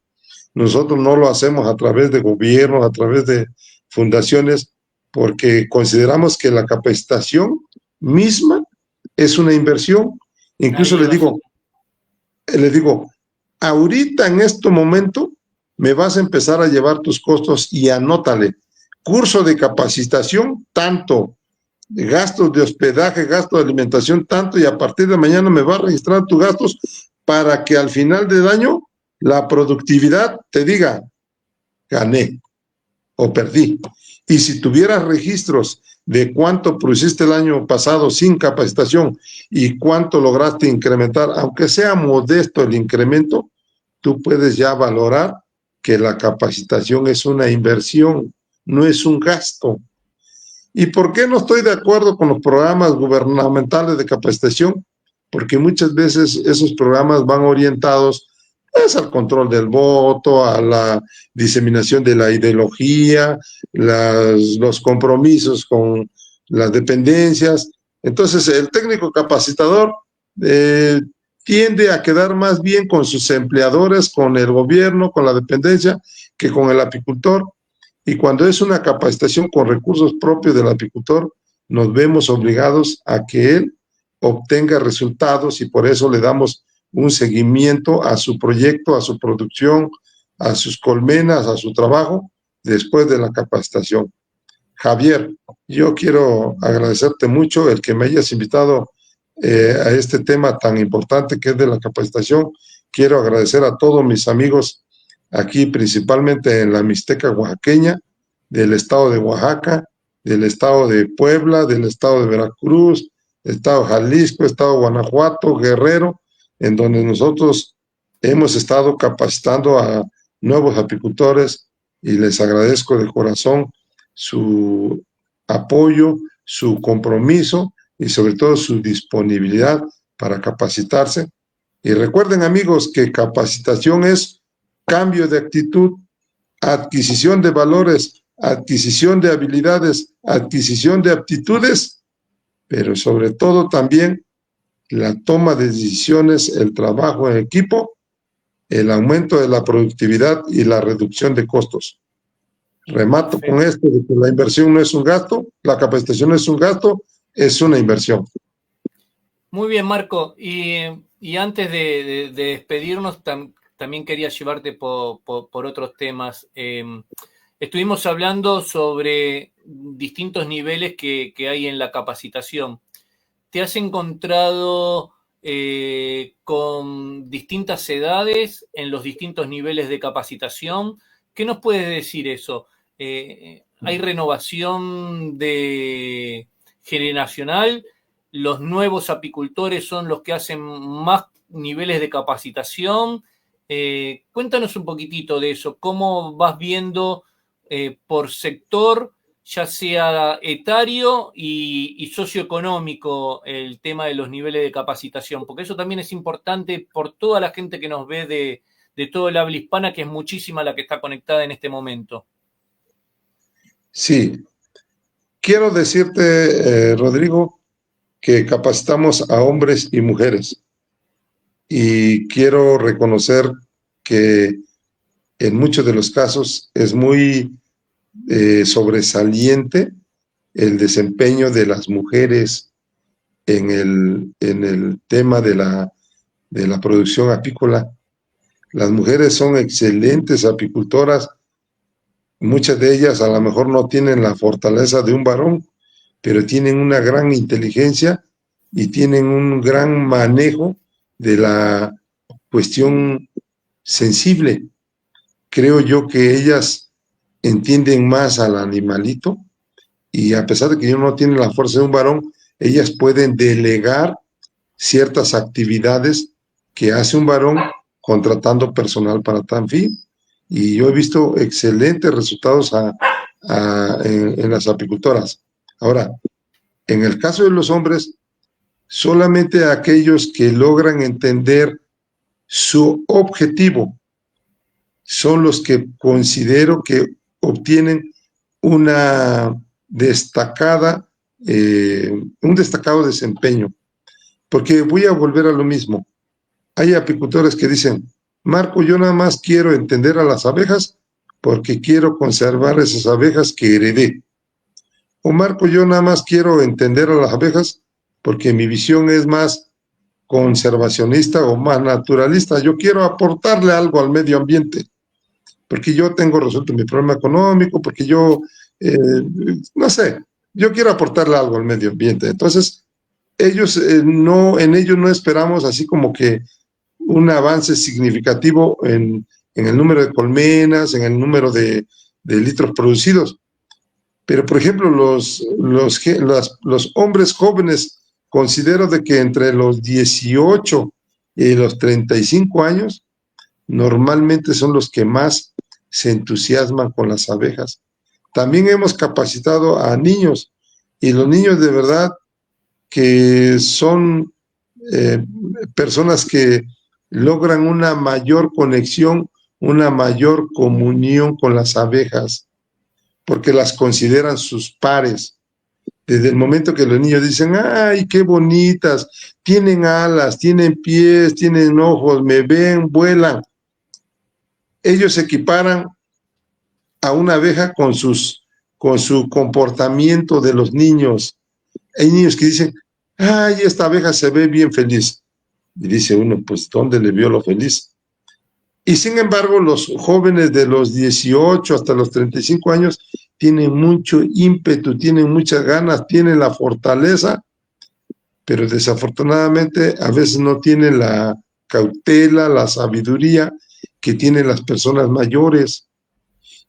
Nosotros no lo hacemos a través de gobiernos, a través de fundaciones, porque consideramos que la capacitación misma es una inversión. Incluso le digo, ahorita en este momento me vas a empezar a llevar tus costos y anótale, curso de capacitación, tanto, gastos de hospedaje, gastos de alimentación, tanto, y a partir de mañana me va a registrar tus gastos para que al final del año la productividad te diga, gané o perdí. Y si tuvieras registros de cuánto produciste el año pasado sin capacitación y cuánto lograste incrementar, aunque sea modesto el incremento, tú puedes ya valorar que la capacitación es una inversión, no es un gasto. ¿Y por qué no estoy de acuerdo con los programas gubernamentales de capacitación? Porque muchas veces esos programas van orientados pues, al control del voto, a la diseminación de la ideología, los compromisos con las dependencias. Entonces, el técnico capacitador tiende a quedar más bien con sus empleadores, con el gobierno, con la dependencia, que con el apicultor. Y cuando es una capacitación con recursos propios del apicultor, nos vemos obligados a que él obtenga resultados, y por eso le damos un seguimiento a su proyecto, a su producción, a sus colmenas, a su trabajo, después de la capacitación. Javier, yo quiero agradecerte mucho el que me hayas invitado a este tema tan importante que es de la capacitación. Quiero agradecer a todos mis amigos aquí, principalmente en la Mixteca oaxaqueña, del estado de Oaxaca, del estado de Puebla, del estado de Veracruz, del estado de Jalisco, estado de Guanajuato, Guerrero, en donde nosotros hemos estado capacitando a nuevos apicultores, y les agradezco de corazón su apoyo, su compromiso y sobre todo su disponibilidad para capacitarse. Y recuerden, amigos, que capacitación es cambio de actitud, adquisición de valores, adquisición de habilidades, adquisición de aptitudes, pero sobre todo también la toma de decisiones, el trabajo en equipo, el aumento de la productividad y la reducción de costos. Remato con esto de que la inversión no es un gasto, la capacitación no es un gasto, es una inversión. Muy bien, Marco. Y antes de despedirnos, también quería llevarte por otros temas. Estuvimos hablando sobre distintos niveles que hay en la capacitación. ¿Te has encontrado con distintas edades en los distintos niveles de capacitación? ¿Qué nos puedes decir eso? ¿Hay renovación generacional? ¿Los nuevos apicultores son los que hacen más niveles de capacitación? Cuéntanos un poquitito de eso. ¿Cómo vas viendo por sector, ya sea etario y socioeconómico, el tema de los niveles de capacitación? Porque eso también es importante por toda la gente que nos ve de todo el habla hispana, que es muchísima la que está conectada en este momento. Sí, quiero decirte, Rodrigo, que capacitamos a hombres y mujeres. Y quiero reconocer que en muchos de los casos es muy sobresaliente el desempeño de las mujeres en el tema de la producción apícola. Las mujeres son excelentes apicultoras, muchas de ellas a lo mejor no tienen la fortaleza de un varón, pero tienen una gran inteligencia y tienen un gran manejo de la cuestión sensible. Creo yo que ellas entienden más al animalito y a pesar de que ellos no tienen la fuerza de un varón, ellas pueden delegar ciertas actividades que hace un varón contratando personal para tal fin. Y yo he visto excelentes resultados en las apicultoras. Ahora, en el caso de los hombres, solamente aquellos que logran entender su objetivo son los que considero que obtienen una destacada, un destacado desempeño. Porque voy a volver a lo mismo. Hay apicultores que dicen, Marco, yo nada más quiero entender a las abejas porque quiero conservar esas abejas que heredé. O Marco, yo nada más quiero entender a las abejas porque mi visión es más conservacionista o más naturalista. Yo quiero aportarle algo al medio ambiente porque yo tengo resuelto mi problema económico, porque yo, no sé, yo quiero aportarle algo al medio ambiente. Entonces, ellos en ellos no esperamos así como que un avance significativo en el número de colmenas, en el número de litros producidos. Pero, por ejemplo, los hombres jóvenes, considero de que entre los 18 y los 35 años, normalmente son los que más se entusiasman con las abejas. También hemos capacitado a niños y los niños de verdad que son personas que logran una mayor conexión, una mayor comunión con las abejas, porque las consideran sus pares. Desde el momento que los niños dicen, ay, qué bonitas, tienen alas, tienen pies, tienen ojos, me ven, vuelan. Ellos se equiparan a una abeja con su comportamiento de los niños. Hay niños que dicen, ay, esta abeja se ve bien feliz. Y dice uno, pues, ¿dónde le vio lo feliz? Y sin embargo, los jóvenes de los 18 hasta los 35 años tienen mucho ímpetu, tienen muchas ganas, tienen la fortaleza, pero desafortunadamente a veces no tienen la cautela, la sabiduría que tienen las personas mayores.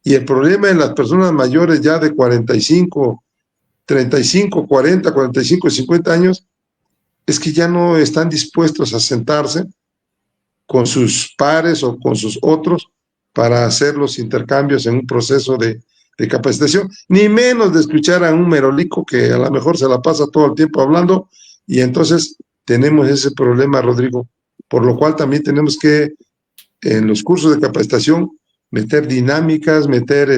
Y el problema en las personas mayores ya de 45, 35, 40, 45, 50 años es que ya no están dispuestos a sentarse con sus pares o con sus otros para hacer los intercambios en un proceso de capacitación, ni menos de escuchar a un merolico que a lo mejor se la pasa todo el tiempo hablando y entonces tenemos ese problema, Rodrigo, por lo cual también tenemos que en los cursos de capacitación meter dinámicas, meter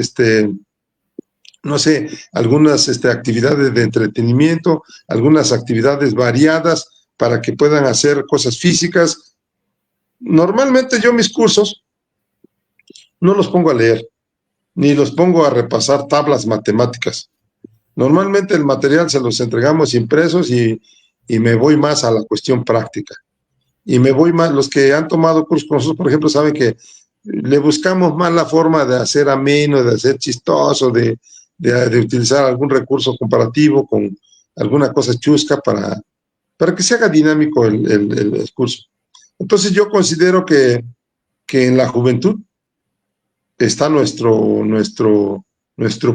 no sé, algunas actividades de entretenimiento, algunas actividades variadas para que puedan hacer cosas físicas. Normalmente yo mis cursos no los pongo a leer, ni los pongo a repasar tablas matemáticas. Normalmente el material se los entregamos impresos y me voy más a la cuestión práctica. Y me voy más, los que han tomado cursos con nosotros, por ejemplo, saben que le buscamos más la forma de hacer ameno, de hacer chistoso, de utilizar algún recurso comparativo con alguna cosa chusca para que se haga dinámico el curso. Entonces yo considero que en la juventud está nuestro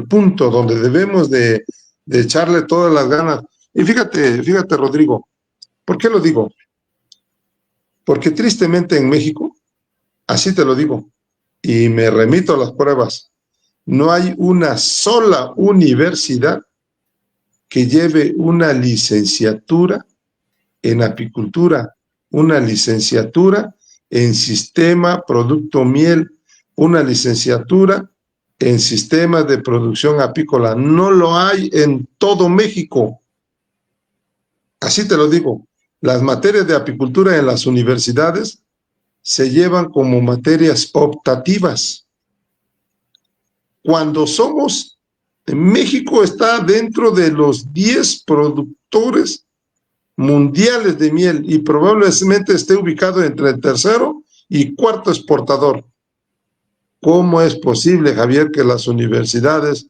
punto donde debemos de echarle todas las ganas. Y fíjate, Rodrigo, ¿por qué lo digo? Porque tristemente en México, así te lo digo, y me remito a las pruebas, no hay una sola universidad que lleve una licenciatura en apicultura, una licenciatura en sistema producto miel, una licenciatura en sistemas de producción apícola. No lo hay en todo México. Así te lo digo. Las materias de apicultura en las universidades se llevan como materias optativas. Cuando México está dentro de los 10 productores mundiales de miel y probablemente esté ubicado entre el tercero y cuarto exportador. ¿Cómo es posible, Javier, que las universidades,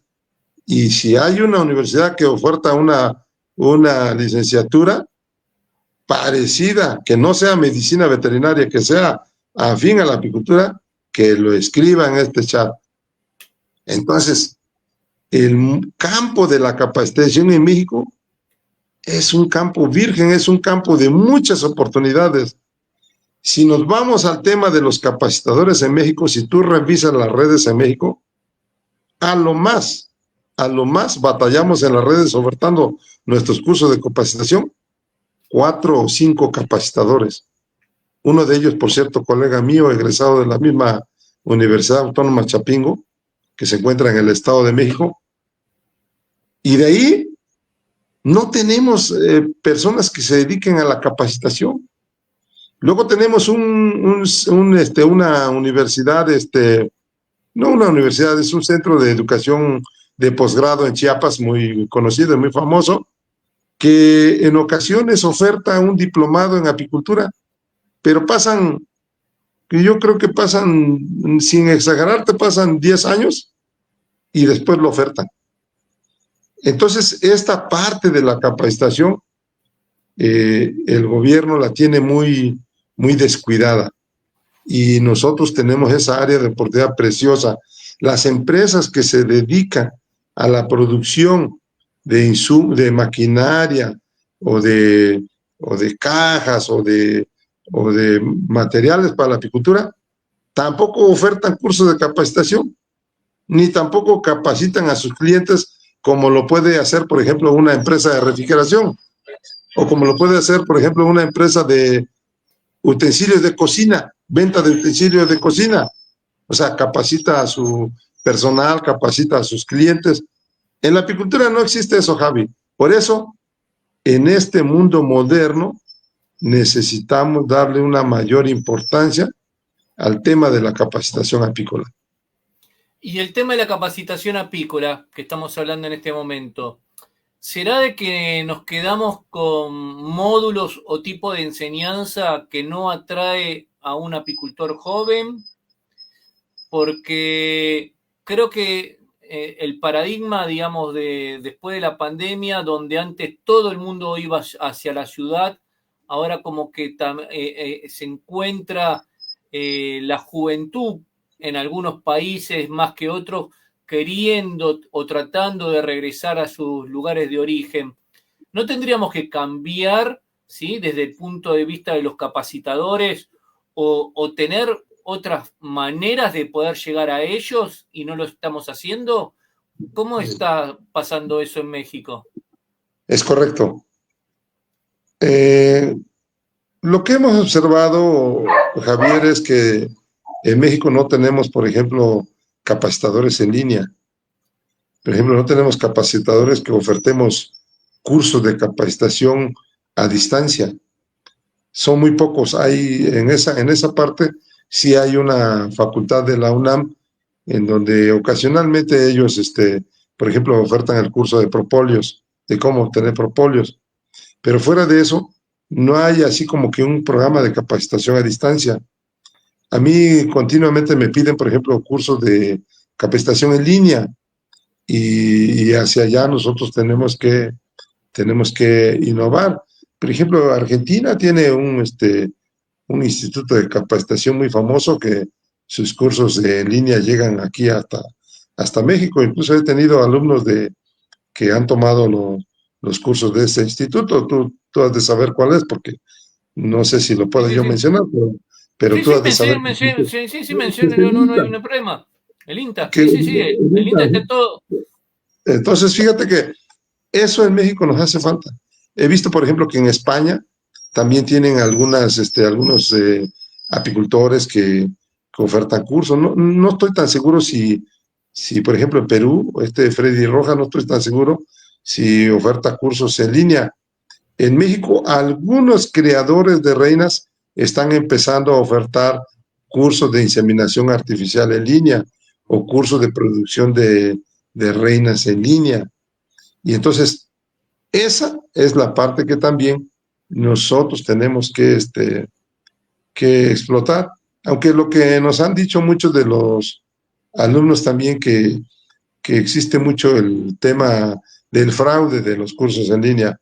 y si hay una universidad que oferta una licenciatura parecida, que no sea medicina veterinaria, que sea afín a la apicultura, que lo escriba en este chat? Entonces, el campo de la capacitación en México es un campo virgen, es un campo de muchas oportunidades. Si nos vamos al tema de los capacitadores en México, si tú revisas las redes en México, a lo más batallamos en las redes ofertando nuestros cursos de capacitación, 4 o 5 capacitadores. Uno de ellos, por cierto, colega mío, egresado de la misma Universidad Autónoma Chapingo, que se encuentra en el Estado de México. Y de ahí no tenemos personas que se dediquen a la capacitación. Luego tenemos una universidad, no una universidad, es un centro de educación de posgrado en Chiapas, muy conocido y muy famoso, que en ocasiones oferta un diplomado en apicultura, pero yo creo que pasan, sin exagerar, te pasan 10 años y después lo ofertan. Entonces, esta parte de la capacitación, el gobierno la tiene muy descuidada y nosotros tenemos esa área de oportunidad preciosa. Las empresas que se dedican a la producción de maquinaria o de cajas o de materiales para la apicultura, tampoco ofertan cursos de capacitación, ni tampoco capacitan a sus clientes como lo puede hacer, por ejemplo, una empresa de refrigeración, o como lo puede hacer, por ejemplo, una empresa de utensilios de cocina, venta de utensilios de cocina. O sea, capacita a su personal, capacita a sus clientes. En la apicultura no existe eso, Javi. Por eso, en este mundo moderno, necesitamos darle una mayor importancia al tema de la capacitación apícola. Y el tema de la capacitación apícola, que estamos hablando en este momento, ¿será de que nos quedamos con módulos o tipo de enseñanza que no atrae a un apicultor joven? Porque creo que el paradigma, digamos, después de la pandemia, donde antes todo el mundo iba hacia la ciudad, ahora como que se encuentra la juventud en algunos países más que otros queriendo o tratando de regresar a sus lugares de origen. ¿No tendríamos que cambiar, ¿sí?, desde el punto de vista de los capacitadores o tener otras maneras de poder llegar a ellos y no lo estamos haciendo? ¿Cómo está pasando eso en México? Es correcto. Lo que hemos observado, Javier, es que en México no tenemos, por ejemplo, capacitadores en línea. Por ejemplo, no tenemos capacitadores que ofertemos cursos de capacitación a distancia. Son muy pocos. Hay en esa parte sí hay una facultad de la UNAM en donde ocasionalmente ellos, por ejemplo, ofertan el curso de propóleos, de cómo obtener propóleos. pero fuera de eso, no hay así como que un programa de capacitación a distancia. A mí continuamente me piden, por ejemplo, cursos de capacitación en línea y hacia allá nosotros tenemos que innovar. Por ejemplo, Argentina tiene un instituto de capacitación muy famoso que sus cursos en línea llegan aquí hasta México. Incluso he tenido alumnos que han tomado los cursos de ese instituto. Tú has de saber cuál es, porque no sé si lo Sí, puedo sí, yo sí. mencionar, pero Sí, tú sí, has de saber sí, que es mencionen, el no hay INTA, un problema. El INTA, que sí, sí, sí, el el INTA. INTA está todo. Entonces, fíjate que eso en México nos hace falta. He visto, por ejemplo, que en España también tienen algunos apicultores que ofertan cursos. No, no estoy tan seguro si, por ejemplo, en Perú, Freddy Roja, no estoy tan seguro si oferta cursos en línea. En México, algunos criadores de reinas están empezando a ofertar cursos de inseminación artificial en línea o cursos de producción de reinas en línea. Y entonces, esa es la parte que también nosotros tenemos que explotar. Aunque lo que nos han dicho muchos de los alumnos también que existe mucho el tema del fraude de los cursos en línea.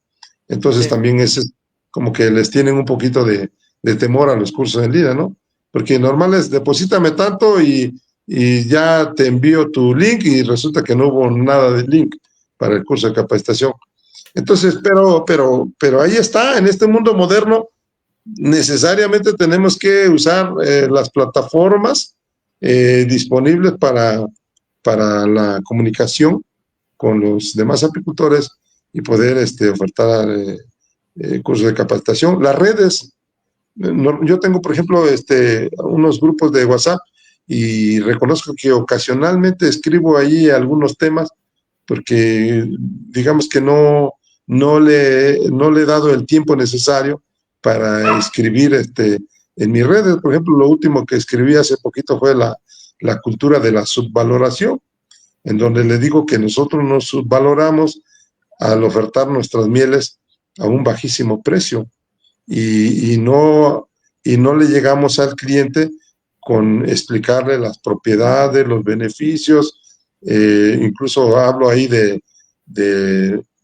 Entonces Sí. también es como que les tienen un poquito de temor a los cursos en línea, ¿no? Porque normal es deposítame tanto y ya te envío tu link y resulta que no hubo nada de link para el curso de capacitación. Entonces, pero ahí está, en este mundo moderno, necesariamente tenemos que usar las plataformas disponibles para la comunicación con los demás apicultores y poder ofertar cursos de capacitación. Las redes, yo tengo, por ejemplo, unos grupos de WhatsApp y reconozco que ocasionalmente escribo ahí algunos temas porque digamos que no le he dado el tiempo necesario para escribir en mis redes. Por ejemplo, lo último que escribí hace poquito fue la cultura de la subvaloración, en donde le digo que nosotros nos subvaloramos al ofertar nuestras mieles a un bajísimo precio y, y, no, y no le llegamos al cliente con explicarle las propiedades, los beneficios, incluso hablo ahí de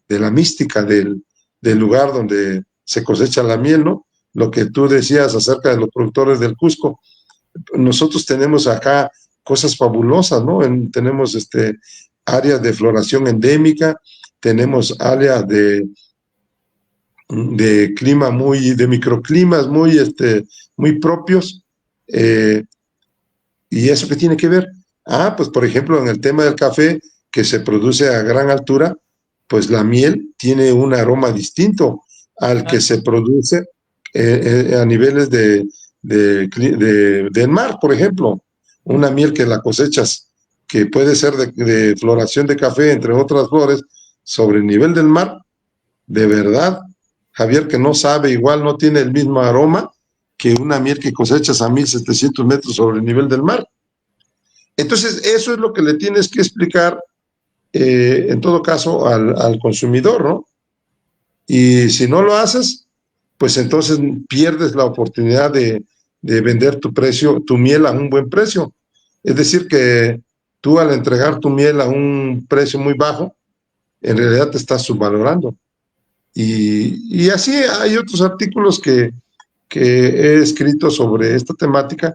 la mística del lugar donde se cosecha la miel, ¿no? Lo que tú decías acerca de los productores del Cusco. Nosotros tenemos acá cosas fabulosas, ¿no? Tenemos áreas de floración endémica, tenemos áreas de clima de microclimas muy propios. Eh, ¿Y eso qué tiene que ver? Pues por ejemplo, en el tema del café que se produce a gran altura, pues la miel tiene un aroma distinto al que Ah, se produce a niveles del mar, por ejemplo. Una miel que la cosechas, que puede ser de floración de café, entre otras flores, sobre el nivel del mar, de verdad, Javier, que no sabe, igual no tiene el mismo aroma que una miel que cosechas a 1.700 metros sobre el nivel del mar. Entonces, eso es lo que le tienes que explicar, en todo caso, al consumidor, ¿no? Y si no lo haces, pues entonces pierdes la oportunidad de vender tu miel a un buen precio. Es decir, que tú al entregar tu miel a un precio muy bajo, en realidad te estás subvalorando. Y así hay otros artículos que he escrito sobre esta temática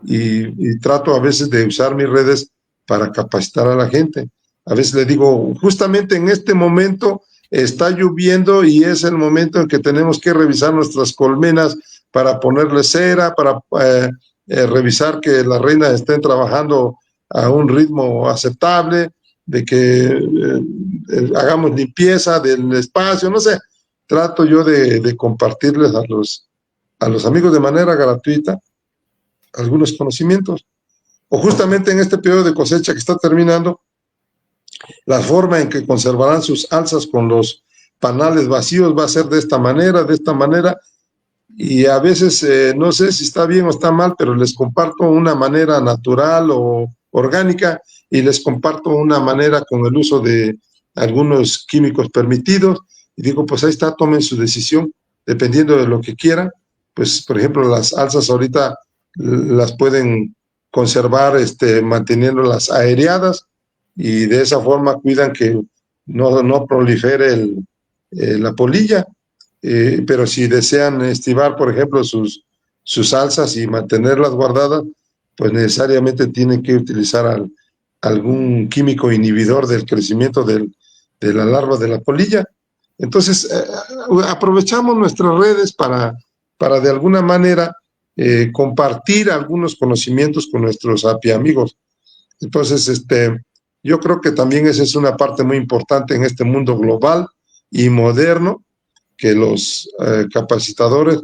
y trato a veces de usar mis redes para capacitar a la gente. A veces le digo, justamente en este momento está lloviendo y es el momento en que tenemos que revisar nuestras colmenas para ponerle cera, para revisar que las reinas estén trabajando a un ritmo aceptable, de que hagamos limpieza del espacio, no sé, trato yo de compartirles a los amigos de manera gratuita algunos conocimientos. O justamente en este periodo de cosecha que está terminando, la forma en que conservarán sus alzas con los panales vacíos va a ser de esta manera, y a veces no sé si está bien o está mal, pero les comparto una manera natural o orgánica y les comparto una manera con el uso de algunos químicos permitidos y digo, pues ahí está, tomen su decisión, dependiendo de lo que quieran. Pues, por ejemplo, las alzas ahorita las pueden conservar manteniéndolas aereadas y de esa forma cuidan que no prolifere la polilla. Pero si desean estivar, por ejemplo, sus alzas y mantenerlas guardadas, pues necesariamente tienen que utilizar algún químico inhibidor del crecimiento de la larva de la polilla. Entonces, aprovechamos nuestras redes para de alguna manera compartir algunos conocimientos con nuestros API amigos. Entonces, yo creo que también esa es una parte muy importante en este mundo global y moderno que los capacitadores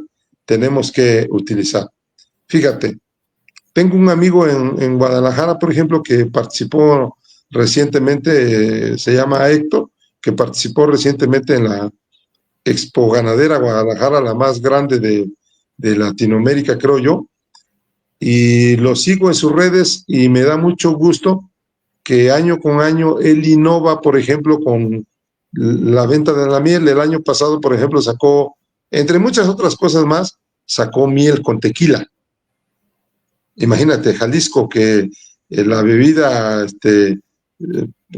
tenemos que utilizar. Fíjate, tengo un amigo en Guadalajara, por ejemplo, que participó recientemente, se llama Héctor, que participó recientemente en la Expo Ganadera Guadalajara, la más grande de Latinoamérica, creo yo, y lo sigo en sus redes y me da mucho gusto que año con año él innova, por ejemplo, con la venta de la miel. El año pasado, por ejemplo, sacó, entre muchas otras cosas más, sacó miel con tequila. Imagínate, Jalisco, que la bebida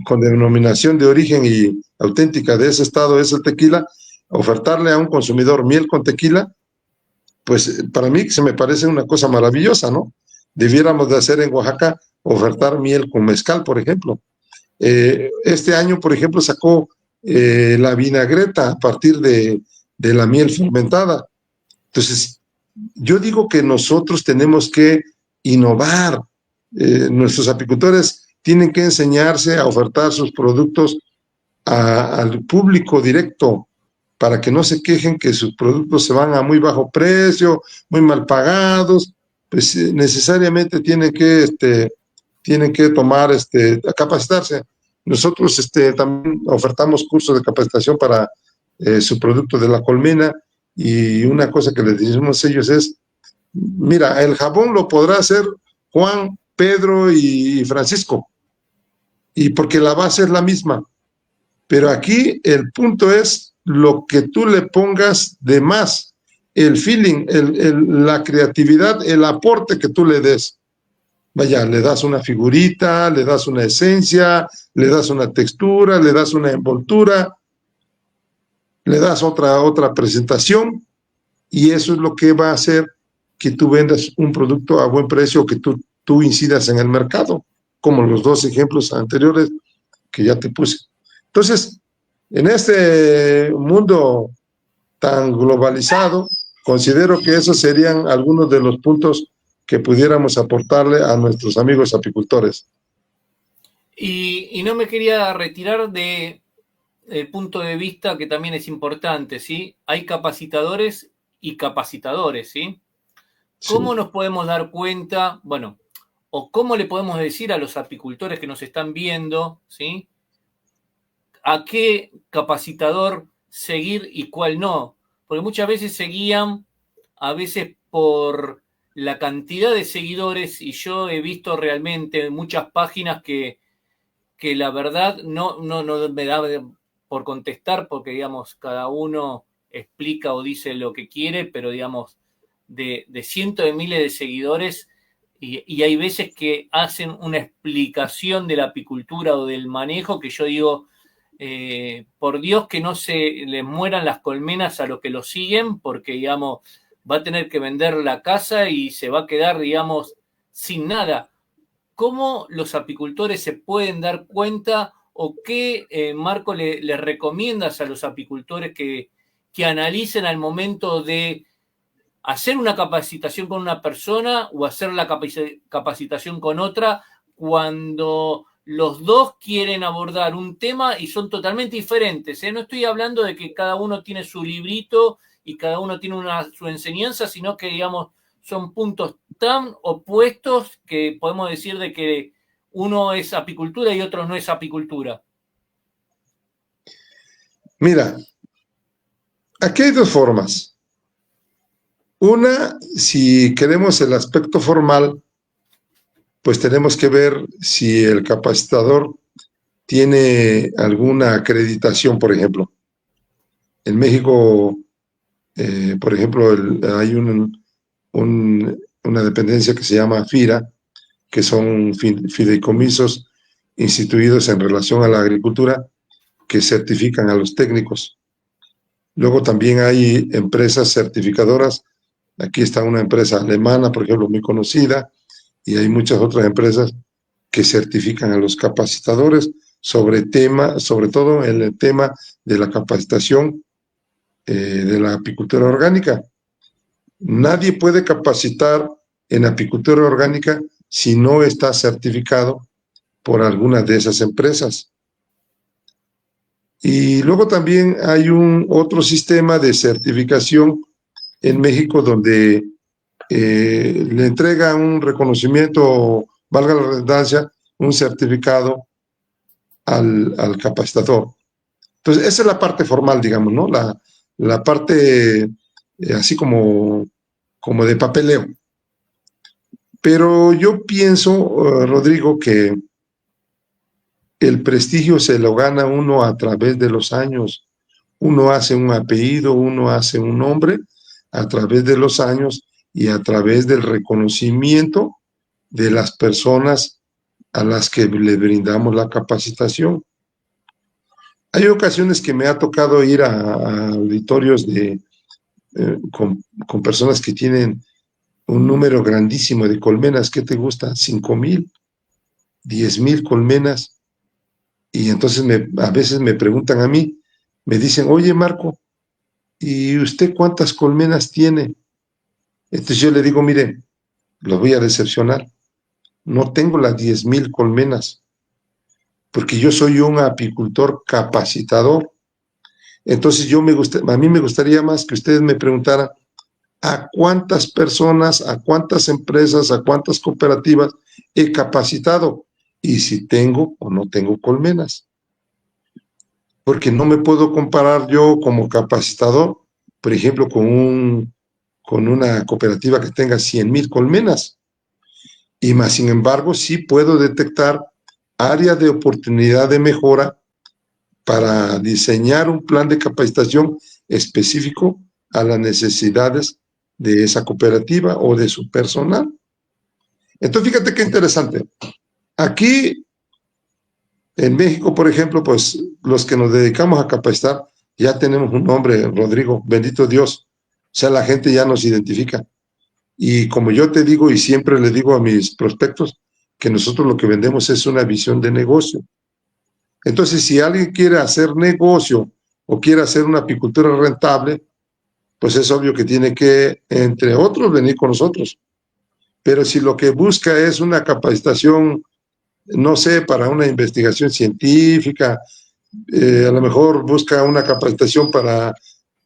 con denominación de origen y auténtica de ese estado es el tequila, ofertarle a un consumidor miel con tequila, pues para mí se me parece una cosa maravillosa, ¿no? Debiéramos de hacer en Oaxaca, ofertar miel con mezcal, por ejemplo. Este año, por ejemplo, sacó la vinagreta a partir de la miel fermentada. Entonces, yo digo que nosotros tenemos que innovar. Nuestros apicultores tienen que enseñarse a ofertar sus productos al público directo para que no se quejen que sus productos se van a muy bajo precio, muy mal pagados. Pues necesariamente tienen que tomar, a capacitarse. Nosotros también ofertamos cursos de capacitación para su producto de la colmena, y una cosa que les decimos a ellos es, mira, el jabón lo podrá hacer Juan, Pedro y Francisco, y porque la base es la misma, pero aquí el punto es lo que tú le pongas de más, el feeling, la creatividad, el aporte que tú le des. Vaya, le das una figurita, le das una esencia, le das una textura, le das una envoltura, le das otra presentación, y eso es lo que va a hacer que tú vendas un producto a buen precio, que tú incidas en el mercado, como los dos ejemplos anteriores que ya te puse. Entonces, en este mundo tan globalizado, considero que esos serían algunos de los puntos que pudiéramos aportarle a nuestros amigos apicultores. Y no me quería retirar de el punto de vista que también es importante, ¿sí? Hay capacitadores y capacitadores, ¿sí? ¿Cómo Sí. nos podemos dar cuenta, bueno, o cómo le podemos decir a los apicultores que nos están viendo, ¿sí? A qué capacitador seguir y cuál no? Porque muchas veces se guían, a veces por la cantidad de seguidores, y yo he visto realmente muchas páginas que la verdad no me da por contestar, porque digamos, cada uno explica o dice lo que quiere, pero digamos, de cientos de miles de seguidores, y hay veces que hacen una explicación de la apicultura o del manejo que yo digo, por Dios que no se les mueran las colmenas a los que lo siguen, porque digamos, va a tener que vender la casa y se va a quedar, digamos, sin nada. ¿Cómo los apicultores se pueden dar cuenta, o qué, Marco, le recomiendas a los apicultores que analicen al momento de hacer una capacitación con una persona o hacer la capacitación con otra, cuando los dos quieren abordar un tema y son totalmente diferentes? No estoy hablando de que cada uno tiene su librito y cada uno tiene su enseñanza, sino que, digamos, son puntos tan opuestos que podemos decir de que uno es apicultura y otro no es apicultura. Mira, aquí hay dos formas. Una, si queremos el aspecto formal, pues tenemos que ver si el capacitador tiene alguna acreditación, por ejemplo. En México, por ejemplo, hay una dependencia que se llama FIRA, que son fideicomisos instituidos en relación a la agricultura, que certifican a los técnicos. Luego también hay empresas certificadoras. Aquí está una empresa alemana, por ejemplo, muy conocida, y hay muchas otras empresas que certifican a los capacitadores sobre todo en el tema de la capacitación de la apicultura orgánica. Nadie puede capacitar en apicultura orgánica si no está certificado por alguna de esas empresas. Y luego también hay otro sistema de certificación en México donde le entrega un reconocimiento, valga la redundancia, un certificado al capacitador. Entonces, esa es la parte formal, digamos, ¿no? La parte así como de papeleo. Pero yo pienso, Rodrigo, que el prestigio se lo gana uno a través de los años. Uno hace un apellido, uno hace un nombre a través de los años y a través del reconocimiento de las personas a las que le brindamos la capacitación. Hay ocasiones que me ha tocado ir a auditorios con personas que tienen un número grandísimo de colmenas. ¿Qué te gusta? 5,000, 10,000 colmenas. Y entonces a veces me preguntan a mí, me dicen, oye Marco, ¿y usted cuántas colmenas tiene? Entonces yo le digo, mire, los voy a decepcionar. No tengo las 10,000 colmenas, porque yo soy un apicultor capacitador. Entonces a mí me gustaría más que ustedes me preguntaran a cuántas personas, a cuántas empresas, a cuántas cooperativas he capacitado y si tengo o no tengo colmenas. Porque no me puedo comparar yo como capacitador, por ejemplo, con una cooperativa que tenga 100,000 colmenas. Y más, sin embargo, sí puedo detectar áreas de oportunidad de mejora para diseñar un plan de capacitación específico a las necesidades de esa cooperativa o de su personal. Entonces, fíjate qué interesante. Aquí en México, por ejemplo, pues los que nos dedicamos a capacitar ya tenemos un nombre, Rodrigo, bendito Dios. O sea, la gente ya nos identifica. Y como yo te digo y siempre le digo a mis prospectos, que nosotros lo que vendemos es una visión de negocio. Entonces, si alguien quiere hacer negocio o quiere hacer una apicultura rentable, pues es obvio que tiene que, entre otros, venir con nosotros. Pero si lo que busca es una capacitación, no sé, para una investigación científica, a lo mejor busca una capacitación para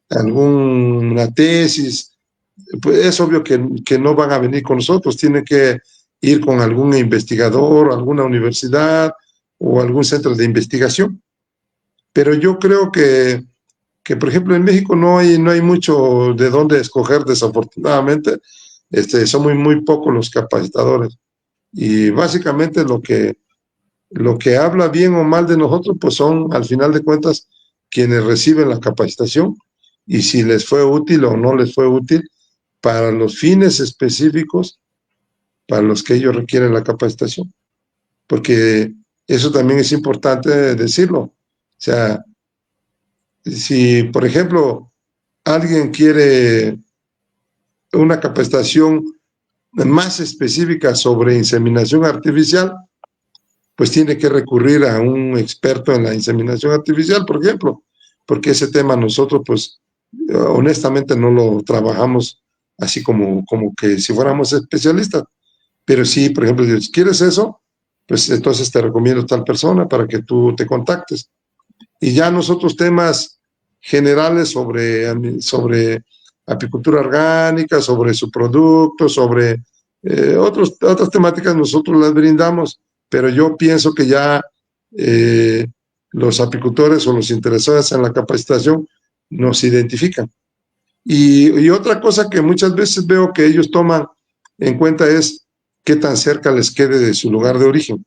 alguna tesis, pues es obvio que no van a venir con nosotros, tienen que ir con algún investigador, alguna universidad o algún centro de investigación. Pero yo creo que por ejemplo, en México no hay mucho de dónde escoger, desafortunadamente. Son muy pocos los capacitadores. Y básicamente lo que habla bien o mal de nosotros, pues son, al final de cuentas, quienes reciben la capacitación y si les fue útil o no les fue útil para los fines específicos para los que ellos requieren la capacitación. Porque eso también es importante decirlo. O sea, si, por ejemplo, alguien quiere una capacitación más específica sobre inseminación artificial, pues tiene que recurrir a un experto en la inseminación artificial, por ejemplo, porque ese tema nosotros, pues, honestamente no lo trabajamos así como que si fuéramos especialistas. Pero sí, por ejemplo, si quieres eso, pues entonces te recomiendo tal persona para que tú te contactes. Y ya nosotros temas generales sobre apicultura orgánica, sobre su producto, sobre otras temáticas nosotros las brindamos, pero yo pienso que ya los apicultores o los interesados en la capacitación nos identifican. Y otra cosa que muchas veces veo que ellos toman en cuenta es qué tan cerca les quede de su lugar de origen.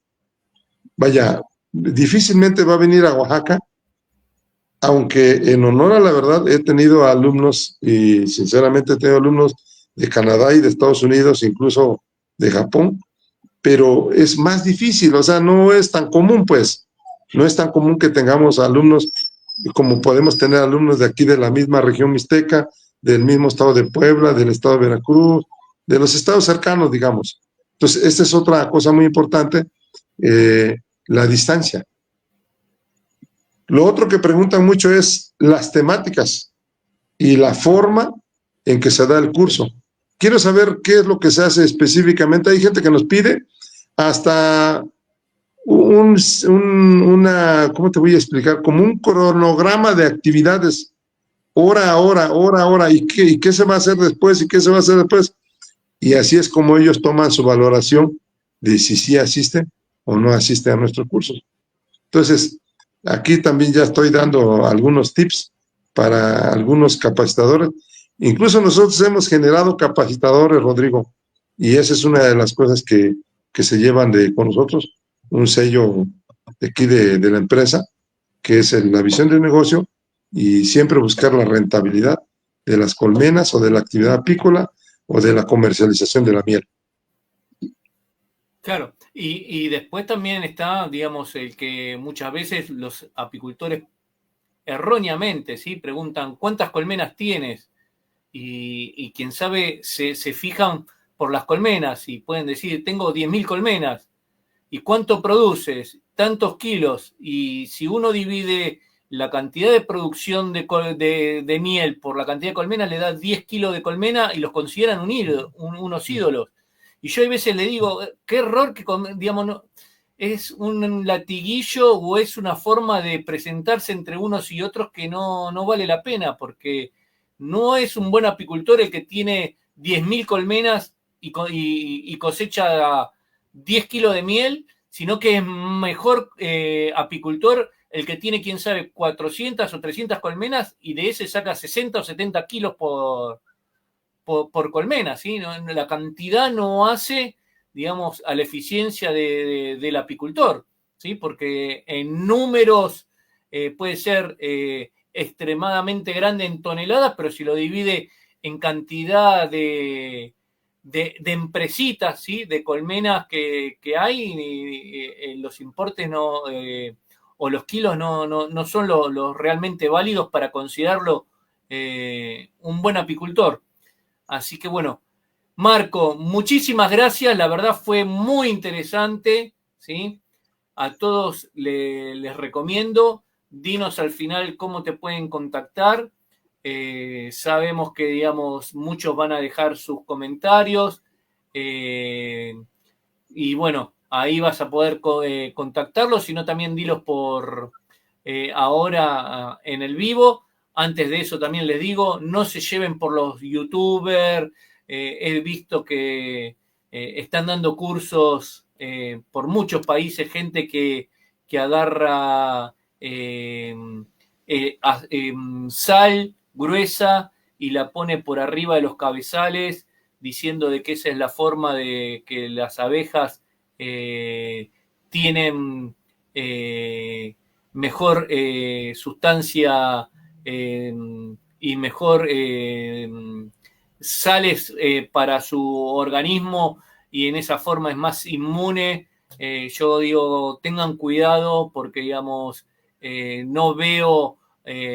Vaya, difícilmente va a venir a Oaxaca aunque en honor a la verdad he tenido alumnos y sinceramente he tenido alumnos de Canadá y de Estados Unidos, incluso de Japón, pero es más difícil, o sea, no es tan común, pues, no es tan común que tengamos alumnos como podemos tener alumnos de aquí de la misma región mixteca, del mismo estado de Puebla, del estado de Veracruz, de los estados cercanos, digamos. Entonces, esta es otra cosa muy importante, la distancia. Lo otro que preguntan mucho es las temáticas y la forma en que se da el curso. Quiero saber qué es lo que se hace específicamente. Hay gente que nos pide hasta ¿cómo te voy a explicar? Como un cronograma de actividades, hora a hora, hora a hora, y qué se va a hacer después, y qué se va a hacer después. Y así es como ellos toman su valoración de si sí asisten o no asisten a nuestros cursos. Entonces, aquí también ya estoy dando algunos tips para algunos capacitadores. Incluso nosotros hemos generado capacitadores, Rodrigo, y esa es una de las cosas que se llevan con nosotros, un sello de aquí de la empresa, que es la visión del negocio y siempre buscar la rentabilidad de las colmenas o de la actividad apícola o de la comercialización de la miel. Claro, y después también está, digamos, el que muchas veces los apicultores erróneamente, ¿sí? Preguntan, ¿cuántas colmenas tienes? Y quién sabe, se fijan por las colmenas y pueden decir, tengo 10.000 colmenas. ¿Y cuánto produces? Tantos kilos. Y si uno divide la cantidad de producción de miel por la cantidad de colmenas, le da 10 kilos de colmena y los consideran unos ídolos. Y yo a veces le digo, qué error que, digamos, no, es un latiguillo o es una forma de presentarse entre unos y otros que no vale la pena, porque no es un buen apicultor el que tiene 10.000 colmenas y cosecha 10 kilos de miel, sino que es mejor apicultor el que tiene, quién sabe, 400 o 300 colmenas y de ese saca 60 o 70 kilos por colmena, ¿sí? La cantidad no hace, digamos, a la eficiencia del apicultor, ¿sí? Porque en números puede ser extremadamente grande en toneladas, pero si lo divide en cantidad de empresitas, ¿sí? De colmenas que hay, los importes no, o los kilos no son los realmente válidos para considerarlo un buen apicultor. Así que bueno, Marco, muchísimas gracias, la verdad fue muy interesante, ¿sí? A todos les recomiendo, dinos al final cómo te pueden contactar. Sabemos que, digamos, muchos van a dejar sus comentarios y bueno, ahí vas a poder contactarlos, sino también dilos por ahora en el vivo. Antes de eso también les digo, no se lleven por los youtubers. He visto que están dando cursos por muchos países, gente que agarra sal gruesa y la pone por arriba de los cabezales, diciendo de que esa es la forma de que las abejas tienen mejor sustancia y mejor sales para su organismo y en esa forma es más inmune. Yo digo, tengan cuidado porque, digamos, no veo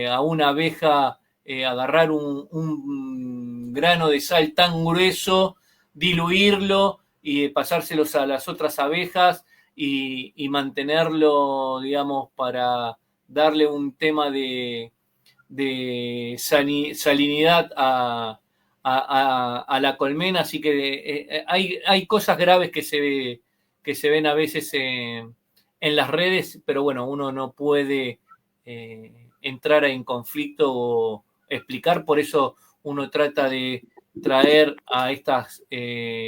a una abeja agarrar un grano de sal tan grueso, diluirlo y pasárselos a las otras abejas y mantenerlo, digamos, para darle un tema de salinidad a la colmena. Así que hay cosas graves que se ven a veces en las redes, pero bueno, uno no puede entrar en conflicto o explicar, por eso uno trata de traer a estas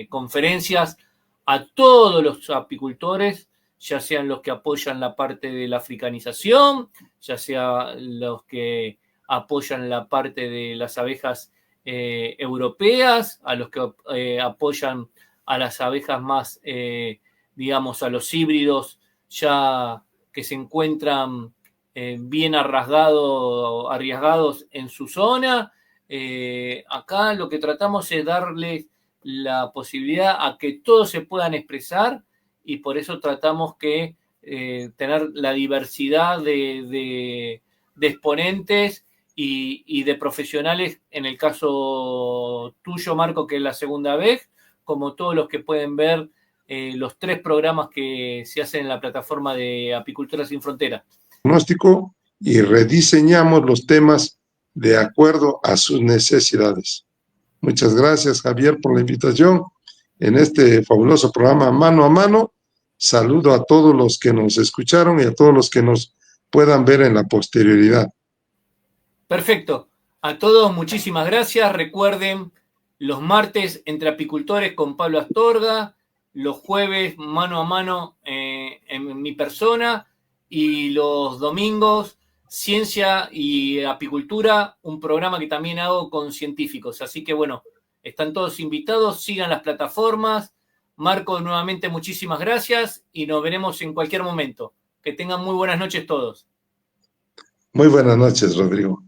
conferencias a todos los apicultores, ya sean los que apoyan la parte de la africanización, ya sean los que apoyan la parte de las abejas europeas, a los que apoyan a las abejas más, digamos, a los híbridos ya que se encuentran bien arriesgados en su zona. Acá lo que tratamos es darles la posibilidad a que todos se puedan expresar y por eso tratamos que tener la diversidad de exponentes y de profesionales, en el caso tuyo, Marco, que es la segunda vez, como todos los que pueden ver los 3 programas que se hacen en la plataforma de Apicultura Sin Fronteras. Diagnóstico y rediseñamos los temas de acuerdo a sus necesidades. Muchas gracias, Javier, por la invitación en este fabuloso programa Mano a Mano. Saludo a todos los que nos escucharon y a todos los que nos puedan ver en la posterioridad. Perfecto. A todos, muchísimas gracias. Recuerden, los martes entre apicultores con Pablo Astorga, los jueves mano a mano en mi persona y los domingos ciencia y apicultura, un programa que también hago con científicos. Así que bueno, están todos invitados, sigan las plataformas. Marco, nuevamente muchísimas gracias y nos veremos en cualquier momento. Que tengan muy buenas noches todos. Muy buenas noches, Rodrigo.